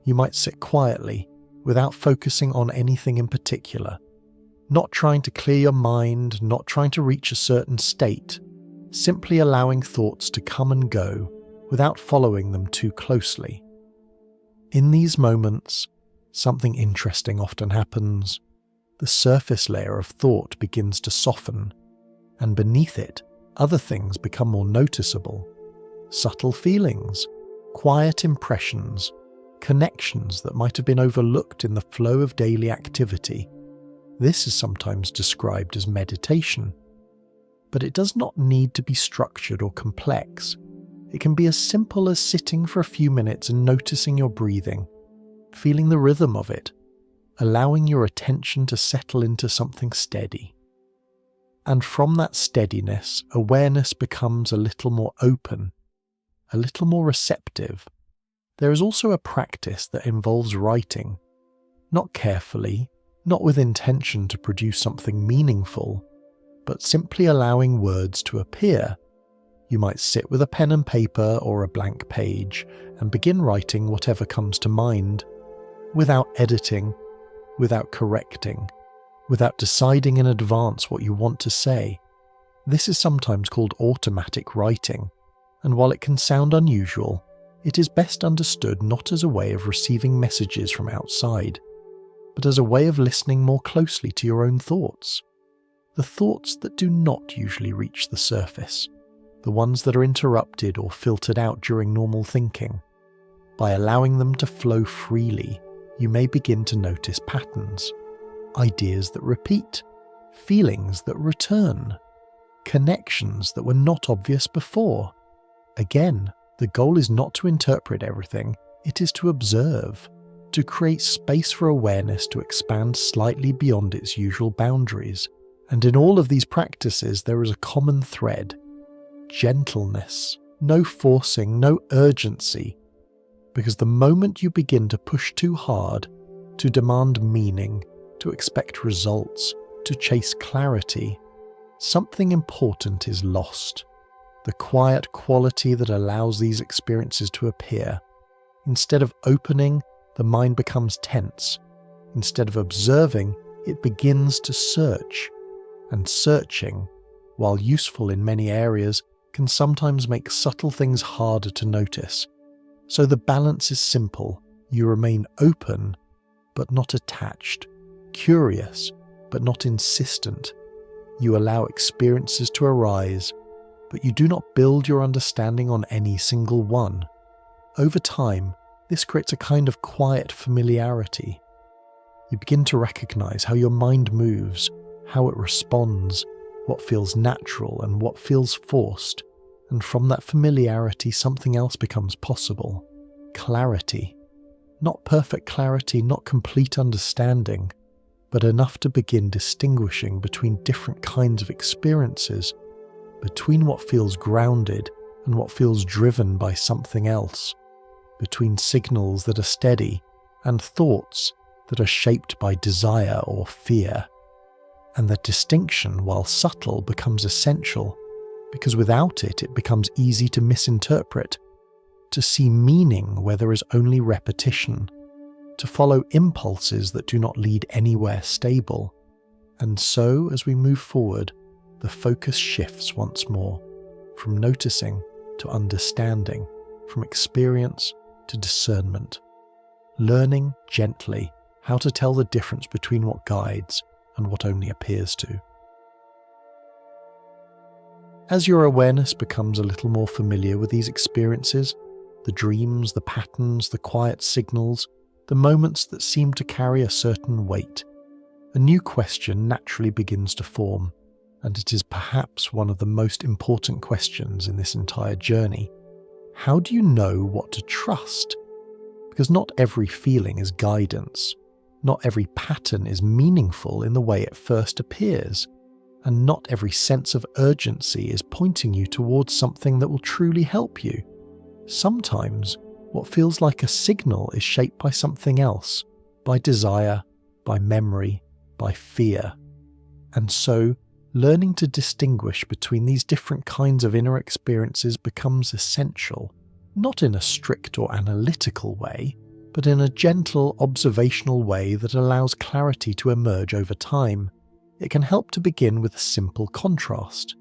You might sit quietly, without focusing on anything in particular, not trying to clear your mind, not trying to reach a certain state, simply allowing thoughts to come and go without following them too closely. In these moments, something interesting often happens. The surface layer of thought begins to soften, and beneath it, other things become more noticeable. Subtle feelings, quiet impressions, connections that might have been overlooked in the flow of daily activity. This is sometimes described as meditation. But it does not need to be structured or complex. It can be as simple as sitting for a few minutes and noticing your breathing, feeling the rhythm of it, allowing your attention to settle into something steady. And from that steadiness, awareness becomes a little more open, a little more receptive. There is also a practice that involves writing, not carefully, not with intention to produce something meaningful, but simply allowing words to appear. You might sit with a pen and paper or a blank page and begin writing whatever comes to mind, without editing, without correcting, without deciding in advance what you want to say. This is sometimes called automatic writing, and while it can sound unusual, it is best understood not as a way of receiving messages from outside, but as a way of listening more closely to your own thoughts. The thoughts that do not usually reach the surface, the ones that are interrupted or filtered out during normal thinking. By allowing them to flow freely, you may begin to notice patterns, ideas that repeat, feelings that return, connections that were not obvious before. Again, the goal is not to interpret everything, it is to observe, to create space for awareness to expand slightly beyond its usual boundaries. And in all of these practices, there is a common thread: gentleness, no forcing, no urgency. Because the moment you begin to push too hard, to demand meaning, to expect results, to chase clarity, something important is lost. The quiet quality that allows these experiences to appear. Instead of opening, the mind becomes tense. Instead of observing, it begins to search. And searching, while useful in many areas, can sometimes make subtle things harder to notice. So the balance is simple. You remain open, but not attached, curious, but not insistent. You allow experiences to arise, but you do not build your understanding on any single one. Over time, this creates a kind of quiet familiarity. You begin to recognize how your mind moves, how it responds, what feels natural and what feels forced, and from that familiarity something else becomes possible. Clarity. Not perfect clarity, not complete understanding, but enough to begin distinguishing between different kinds of experiences, between what feels grounded and what feels driven by something else, between signals that are steady and thoughts that are shaped by desire or fear. And that distinction, while subtle, becomes essential, because without it, it becomes easy to misinterpret, to see meaning where there is only repetition, to follow impulses that do not lead anywhere stable. And so, as we move forward, the focus shifts once more, from noticing to understanding, from experience to discernment, learning gently how to tell the difference between what guides and what only appears to. As your awareness becomes a little more familiar with these experiences, the dreams, the patterns, the quiet signals, the moments that seem to carry a certain weight, a new question naturally begins to form, and it is perhaps one of the most important questions in this entire journey. How do you know what to trust? Because not every feeling is guidance. Not every pattern is meaningful in the way it first appears, and not every sense of urgency is pointing you towards something that will truly help you. Sometimes, what feels like a signal is shaped by something else, by desire, by memory, by fear. And so, learning to distinguish between these different kinds of inner experiences becomes essential, not in a strict or analytical way, but in a gentle, observational way that allows clarity to emerge over time. It can help to begin with a simple contrast.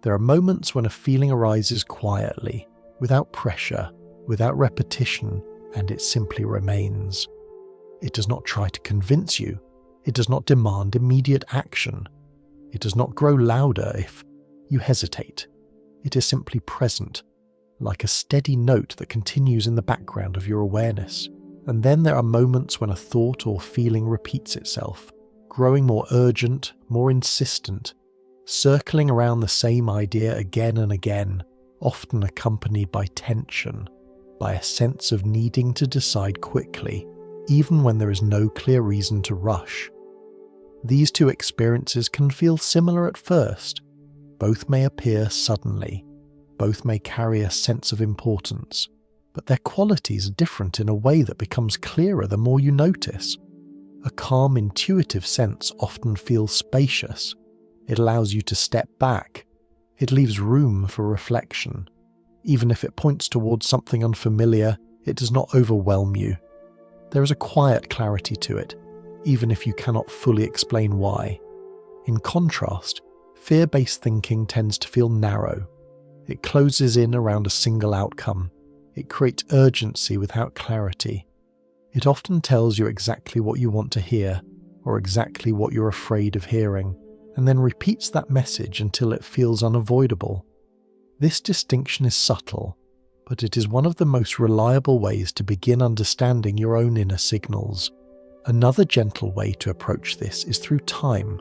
There are moments when a feeling arises quietly, without pressure, without repetition, and it simply remains. It does not try to convince you. It does not demand immediate action. It does not grow louder if you hesitate. It is simply present, like a steady note that continues in the background of your awareness. And then there are moments when a thought or feeling repeats itself, growing more urgent, more insistent, circling around the same idea again and again, often accompanied by tension, by a sense of needing to decide quickly, even when there is no clear reason to rush. These two experiences can feel similar at first. Both may appear suddenly. Both may carry a sense of importance, but their qualities are different in a way that becomes clearer the more you notice. A calm, intuitive sense often feels spacious. It allows you to step back. It leaves room for reflection. Even if it points towards something unfamiliar, it does not overwhelm you. There is a quiet clarity to it, even if you cannot fully explain why. In contrast, fear-based thinking tends to feel narrow. It closes in around a single outcome. It creates urgency without clarity. It often tells you exactly what you want to hear, or exactly what you're afraid of hearing, and then repeats that message until it feels unavoidable. This distinction is subtle, but it is one of the most reliable ways to begin understanding your own inner signals. Another gentle way to approach this is through time,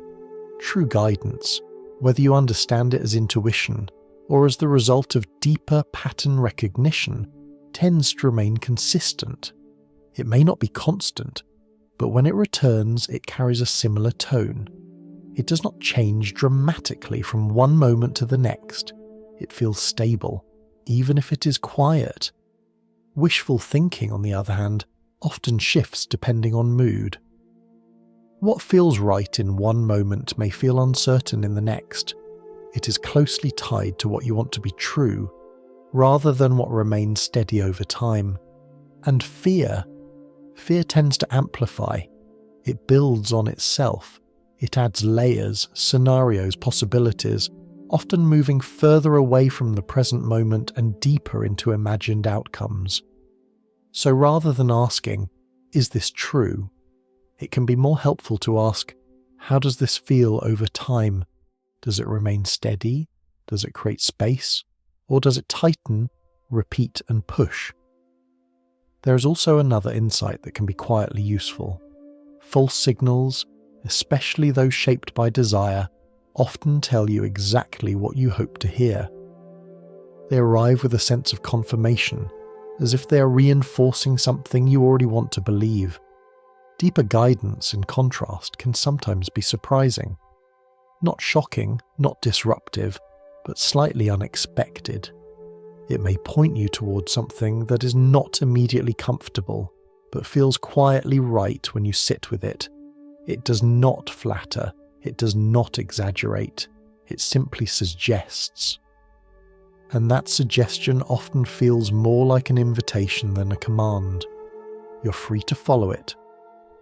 true guidance, whether you understand it as intuition or as the result of deeper pattern recognition, tends to remain consistent. It may not be constant, but when it returns, it carries a similar tone. It does not change dramatically from one moment to the next. It feels stable, even if it is quiet. Wishful thinking, on the other hand, often shifts depending on mood. What feels right in one moment may feel uncertain in the next. It is closely tied to what you want to be true, rather than what remains steady over time. And fear tends to amplify. It builds on itself. It adds layers, scenarios, possibilities, often moving further away from the present moment and deeper into imagined outcomes. So rather than asking, "Is this true?" it can be more helpful to ask, "How does this feel over time? Does it remain steady? Does it create space? Or does it tighten, repeat, and push?" There is also another insight that can be quietly useful. False signals, especially those shaped by desire, often tell you exactly what you hope to hear. They arrive with a sense of confirmation, as if they are reinforcing something you already want to believe. Deeper guidance, in contrast, can sometimes be surprising. Not shocking, not disruptive, but slightly unexpected. It may point you towards something that is not immediately comfortable, but feels quietly right when you sit with it. It does not flatter, it does not exaggerate, it simply suggests. And that suggestion often feels more like an invitation than a command. You're free to follow it,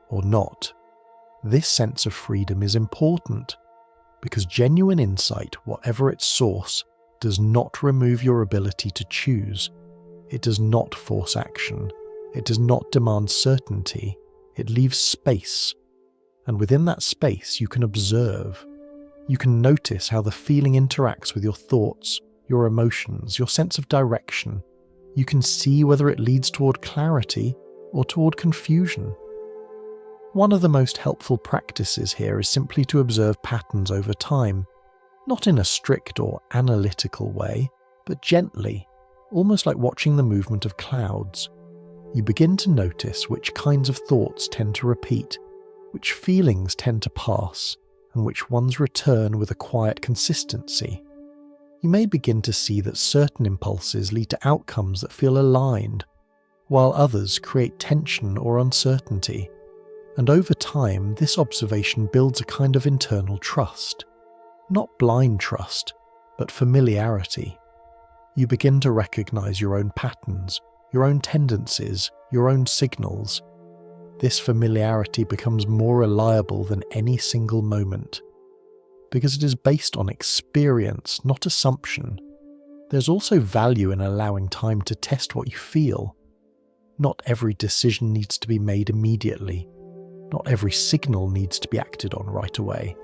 or not. This sense of freedom is important, because genuine insight, whatever its source, does not remove your ability to choose. It does not force action. It does not demand certainty. It leaves space. And within that space, you can observe. You can notice how the feeling interacts with your thoughts, your emotions, your sense of direction. You can see whether it leads toward clarity or toward confusion. One of the most helpful practices here is simply to observe patterns over time, not in a strict or analytical way, but gently, almost like watching the movement of clouds. You begin to notice which kinds of thoughts tend to repeat, which feelings tend to pass, and which ones return with a quiet consistency. You may begin to see that certain impulses lead to outcomes that feel aligned, while others create tension or uncertainty. And over time, this observation builds a kind of internal trust. Not blind trust, but familiarity. You begin to recognize your own patterns, your own tendencies, your own signals. This familiarity becomes more reliable than any single moment, because it is based on experience, not assumption. There's also value in allowing time to test what you feel. Not every decision needs to be made immediately. Not every signal needs to be acted on right away.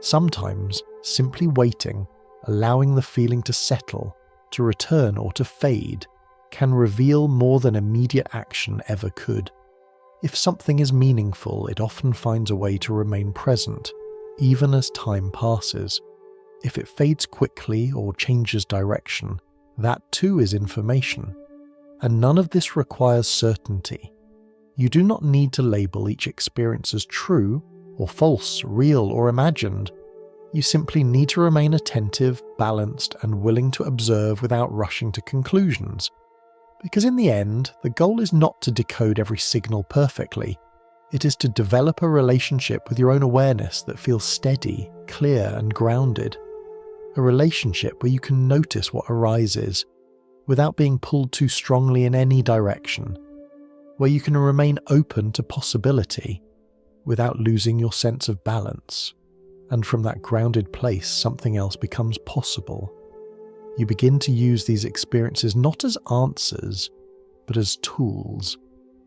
Sometimes, simply waiting, allowing the feeling to settle, to return or to fade, can reveal more than immediate action ever could. If something is meaningful, it often finds a way to remain present, even as time passes. If it fades quickly or changes direction, that too is information. And none of this requires certainty. You do not need to label each experience as true or false, real or imagined. You simply need to remain attentive, balanced, and willing to observe without rushing to conclusions. Because in the end, the goal is not to decode every signal perfectly. It is to develop a relationship with your own awareness that feels steady, clear, and grounded. A relationship where you can notice what arises without being pulled too strongly in any direction, where you can remain open to possibility without losing your sense of balance. And from that grounded place, something else becomes possible. You begin to use these experiences not as answers, but as tools,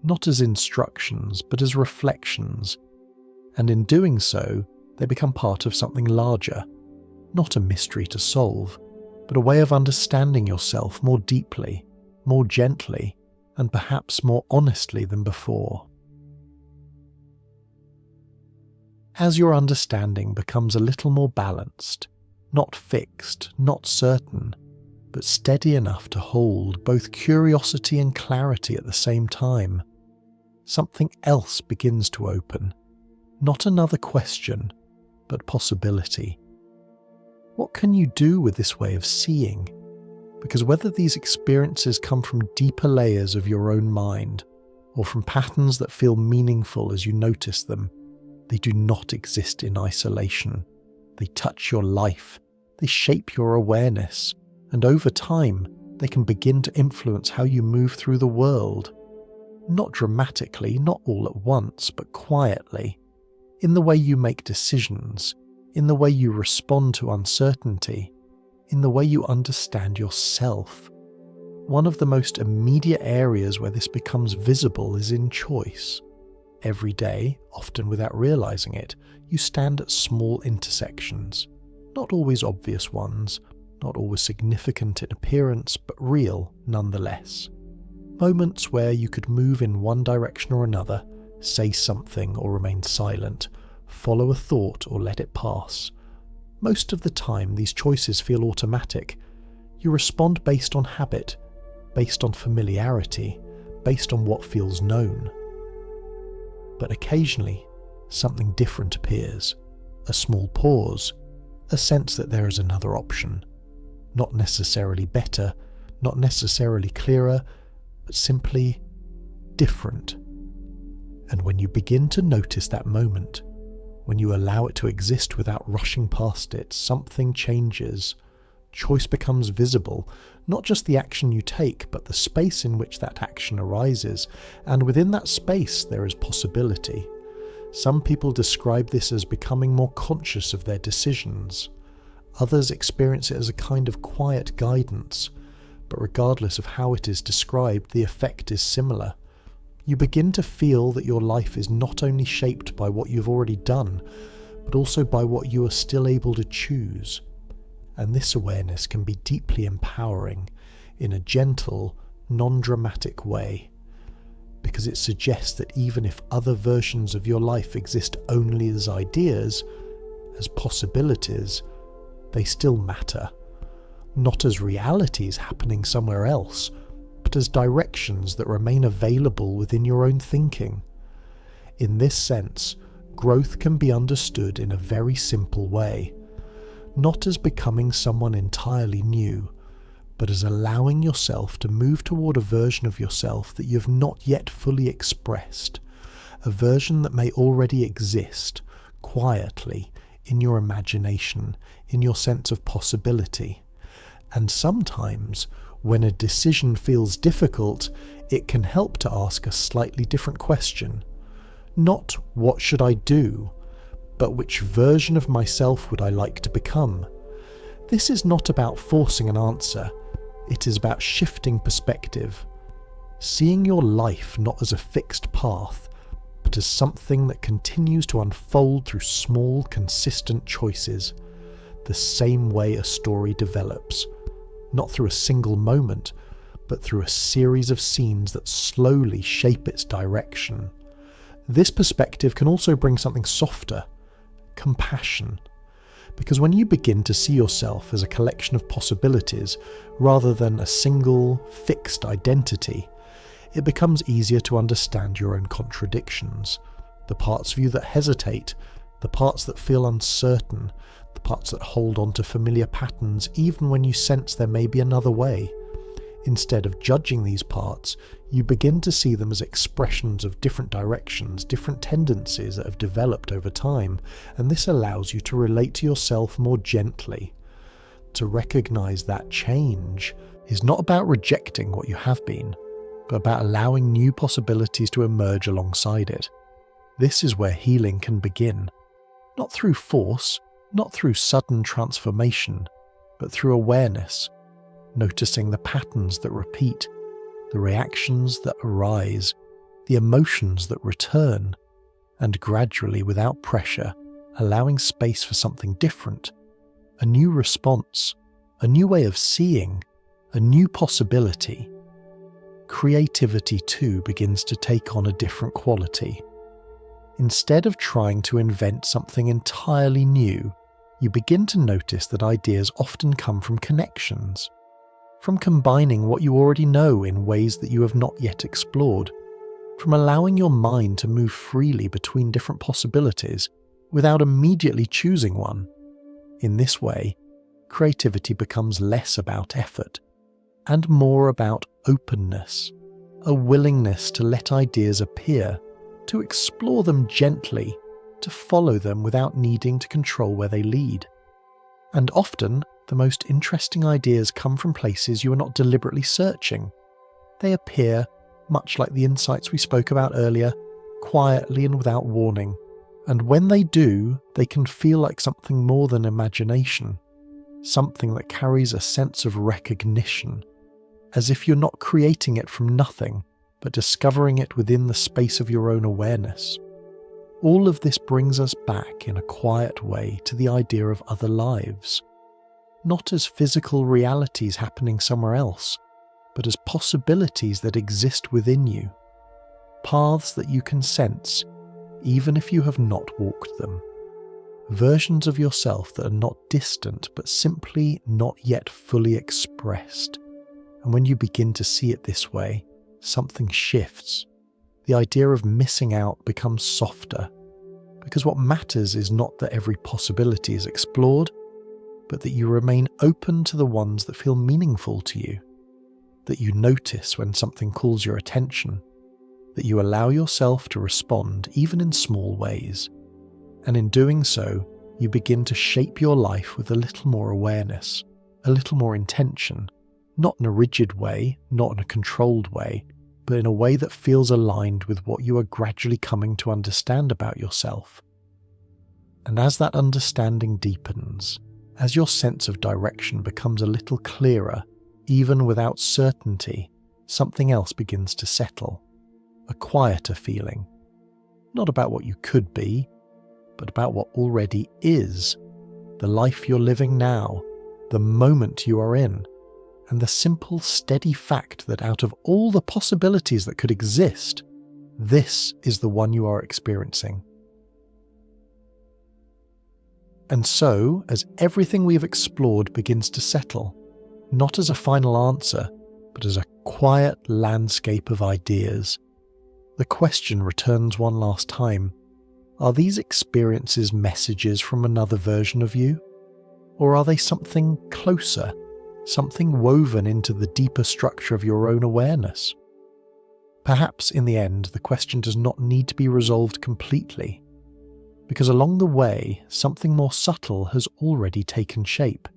not as instructions, but as reflections. And in doing so, they become part of something larger, not a mystery to solve, but a way of understanding yourself more deeply, more gently, and perhaps more honestly than before. As your understanding becomes a little more balanced, not fixed, not certain, but steady enough to hold both curiosity and clarity at the same time, something else begins to open. Not another question, but possibility. What can you do with this way of seeing? Because whether these experiences come from deeper layers of your own mind, or from patterns that feel meaningful as you notice them, they do not exist in isolation. They touch your life, they shape your awareness, and over time, they can begin to influence how you move through the world. Not dramatically, not all at once, but quietly, in the way you make decisions, in the way you respond to uncertainty, in the way you understand yourself. One of the most immediate areas where this becomes visible is in choice. Every day, often without realizing it, you stand at small intersections, not always obvious ones, not always significant in appearance, but real nonetheless. Moments where you could move in one direction or another, say something or remain silent, follow a thought or let it pass. Most of the time, these choices feel automatic. You respond based on habit, based on familiarity, based on what feels known. But occasionally, something different appears. A small pause, a sense that there is another option. Not necessarily better, not necessarily clearer, but simply different. And when you begin to notice that moment, when you allow it to exist without rushing past it, something changes. Choice becomes visible, not just the action you take, but the space in which that action arises, and within that space there is possibility. Some people describe this as becoming more conscious of their decisions. Others experience it as a kind of quiet guidance, but regardless of how it is described, the effect is similar. You begin to feel that your life is not only shaped by what you've already done, but also by what you are still able to choose. And this awareness can be deeply empowering in a gentle, non-dramatic way, because it suggests that even if other versions of your life exist only as ideas, as possibilities, they still matter, not as realities happening somewhere else, but as directions that remain available within your own thinking. In this sense, growth can be understood in a very simple way, not as becoming someone entirely new, but as allowing yourself to move toward a version of yourself that you have not yet fully expressed, a version that may already exist, quietly, in your imagination, in your sense of possibility. And sometimes, When a decision feels difficult, it can help to ask a slightly different question. Not what should I do, but which version of myself would I like to become? This is not about forcing an answer, it is about shifting perspective. Seeing your life not as a fixed path, but as something that continues to unfold through small, consistent choices, the same way a story develops, not through a single moment, but through a series of scenes that slowly shape its direction. This perspective can also bring something softer, compassion. Because when you begin to see yourself as a collection of possibilities rather than a single, fixed identity, it becomes easier to understand your own contradictions, the parts of you that hesitate, the parts that feel uncertain, the parts that hold on to familiar patterns even when you sense there may be another way. Instead of judging these parts, you begin to see them as expressions of different directions, different tendencies that have developed over time, and this allows you to relate to yourself more gently. To recognize that change is not about rejecting what you have been, but about allowing new possibilities to emerge alongside it. This is where healing can begin. Not through force, not through sudden transformation, but through awareness, noticing the patterns that repeat, the reactions that arise, the emotions that return, and gradually, without pressure, allowing space for something different, a new response, a new way of seeing, a new possibility. Creativity too begins to take on a different quality. Instead of trying to invent something entirely new, you begin to notice that ideas often come from connections, from combining what you already know in ways that you have not yet explored, from allowing your mind to move freely between different possibilities without immediately choosing one. In this way, creativity becomes less about effort and more about openness, a willingness to let ideas appear, to explore them gently, to follow them without needing to control where they lead. And often, the most interesting ideas come from places you are not deliberately searching. They appear, much like the insights we spoke about earlier, quietly and without warning. And when they do, they can feel like something more than imagination, something that carries a sense of recognition, as if you're not creating it from nothing, but discovering it within the space of your own awareness. All of this brings us back in a quiet way to the idea of other lives, not as physical realities happening somewhere else, but as possibilities that exist within you, paths that you can sense, even if you have not walked them, versions of yourself that are not distant but simply not yet fully expressed. And when you begin to see it this way, something shifts. The idea of missing out becomes softer, because what matters is not that every possibility is explored, but that you remain open to the ones that feel meaningful to you, that you notice when something calls your attention, that you allow yourself to respond even in small ways. And in doing so, you begin to shape your life with a little more awareness, a little more intention, not in a rigid way, not in a controlled way, but in a way that feels aligned with what you are gradually coming to understand about yourself. And as that understanding deepens, as your sense of direction becomes a little clearer, even without certainty, something else begins to settle, a quieter feeling, not about what you could be, but about what already is, the life you're living now, the moment you are in, and the simple, steady fact that out of all the possibilities that could exist, this is the one you are experiencing. And so, as everything we have explored begins to settle, not as a final answer, but as a quiet landscape of ideas, the question returns one last time. Are these experiences messages from another version of you? Or are they something closer, something woven into the deeper structure of your own awareness? Perhaps in the end, the question does not need to be resolved completely, because along the way, something more subtle has already taken shape.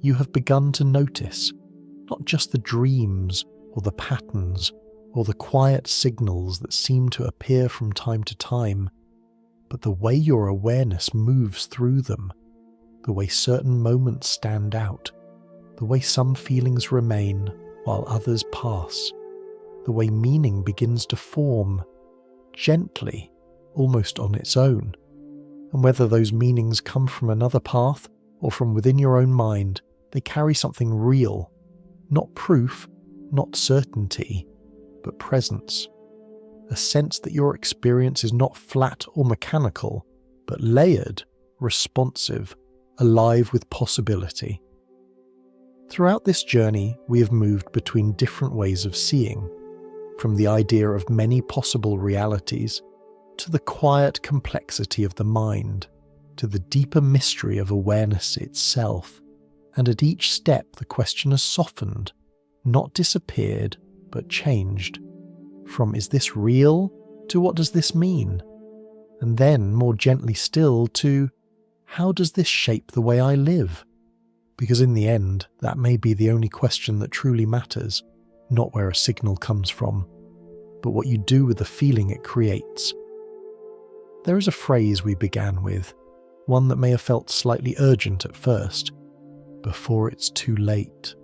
You have begun to notice, not just the dreams or the patterns or the quiet signals that seem to appear from time to time, but the way your awareness moves through them, the way certain moments stand out, the way some feelings remain while others pass, the way meaning begins to form, gently, almost on its own, and whether those meanings come from another path or from within your own mind, they carry something real, not proof, not certainty, but presence. A sense that your experience is not flat or mechanical, but layered, responsive, alive with possibility. Throughout this journey, we have moved between different ways of seeing, from the idea of many possible realities, to the quiet complexity of the mind, to the deeper mystery of awareness itself, and at each step the question has softened, not disappeared, but changed. From "is this real?" to "what does this mean?" And then, more gently still, to "how does this shape the way I live?" Because in the end, that may be the only question that truly matters, not where a signal comes from, but what you do with the feeling it creates. There is a phrase we began with, one that may have felt slightly urgent at first, "before it's too late."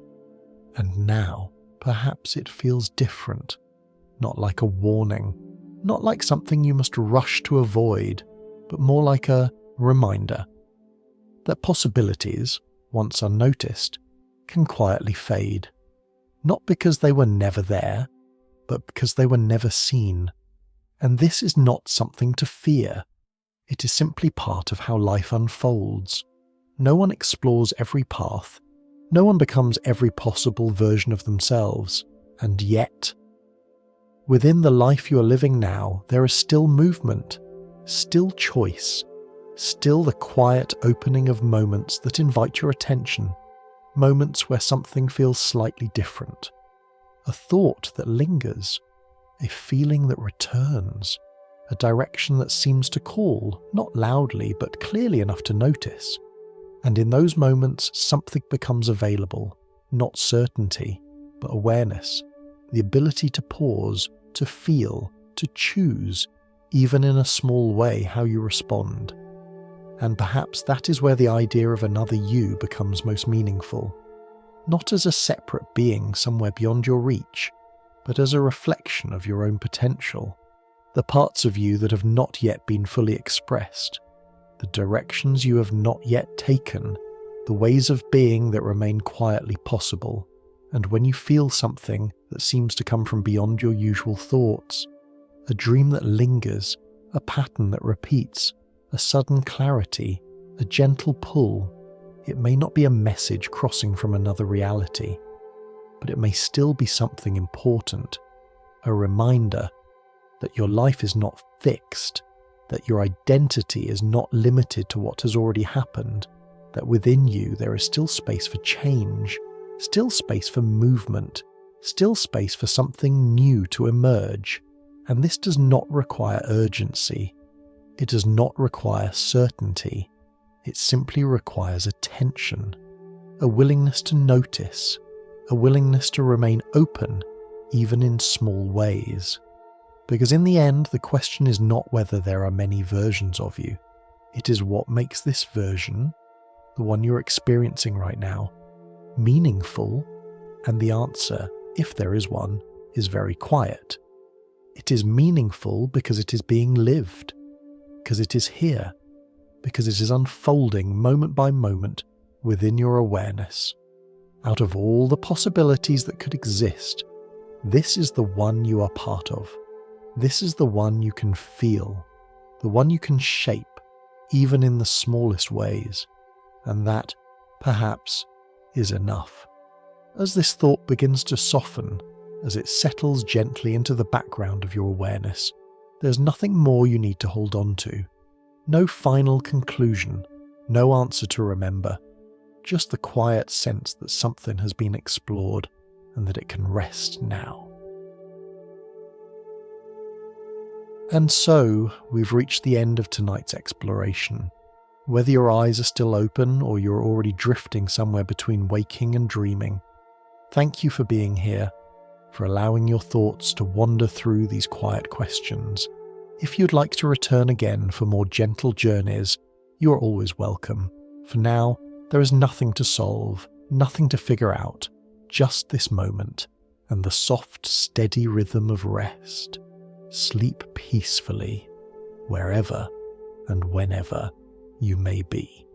And now, perhaps it feels different, not like a warning, not like something you must rush to avoid, but more like a reminder that possibilities, once unnoticed, can quietly fade, not because they were never there, but because they were never seen. And this is not something to fear. It is simply part of how life unfolds. No one explores every path. No one becomes every possible version of themselves. And yet, within the life you are living now, there is still movement, still choice, still the quiet opening of moments that invite your attention, moments where something feels slightly different, a thought that lingers, a feeling that returns, a direction that seems to call, not loudly but clearly enough to notice. And in those moments, something becomes available, not certainty, but awareness, the ability to pause, to feel, to choose, even in a small way, how you respond. And perhaps that is where the idea of another you becomes most meaningful, not as a separate being somewhere beyond your reach, but as a reflection of your own potential, the parts of you that have not yet been fully expressed, the directions you have not yet taken, the ways of being that remain quietly possible. And when you feel something that seems to come from beyond your usual thoughts, a dream that lingers, a pattern that repeats, a sudden clarity, a gentle pull, it may not be a message crossing from another reality, but it may still be something important, a reminder that your life is not fixed, that your identity is not limited to what has already happened, that within you there is still space for change, still space for movement, still space for something new to emerge. And this does not require urgency. It does not require certainty. It simply requires attention, a willingness to notice, a willingness to remain open, even in small ways. Because in the end, the question is not whether there are many versions of you. It is what makes this version, the one you're experiencing right now, meaningful, and the answer, if there is one, is very quiet. It is meaningful because it is being lived, because it is here, because it is unfolding moment by moment within your awareness. Out of all the possibilities that could exist, this is the one you are part of. This is the one you can feel, the one you can shape, even in the smallest ways. And that, perhaps, is enough. As this thought begins to soften, as it settles gently into the background of your awareness, there's nothing more you need to hold on to. No final conclusion, no answer to remember, just the quiet sense that something has been explored and that it can rest now. And so, we've reached the end of tonight's exploration. Whether your eyes are still open or you're already drifting somewhere between waking and dreaming, Thank you for being here, for allowing your thoughts to wander through these quiet questions. If you'd like to return again for more gentle journeys, you are always welcome. For now, there is nothing to solve, nothing to figure out, just this moment and the soft, steady rhythm of rest. Sleep peacefully, wherever and whenever you may be.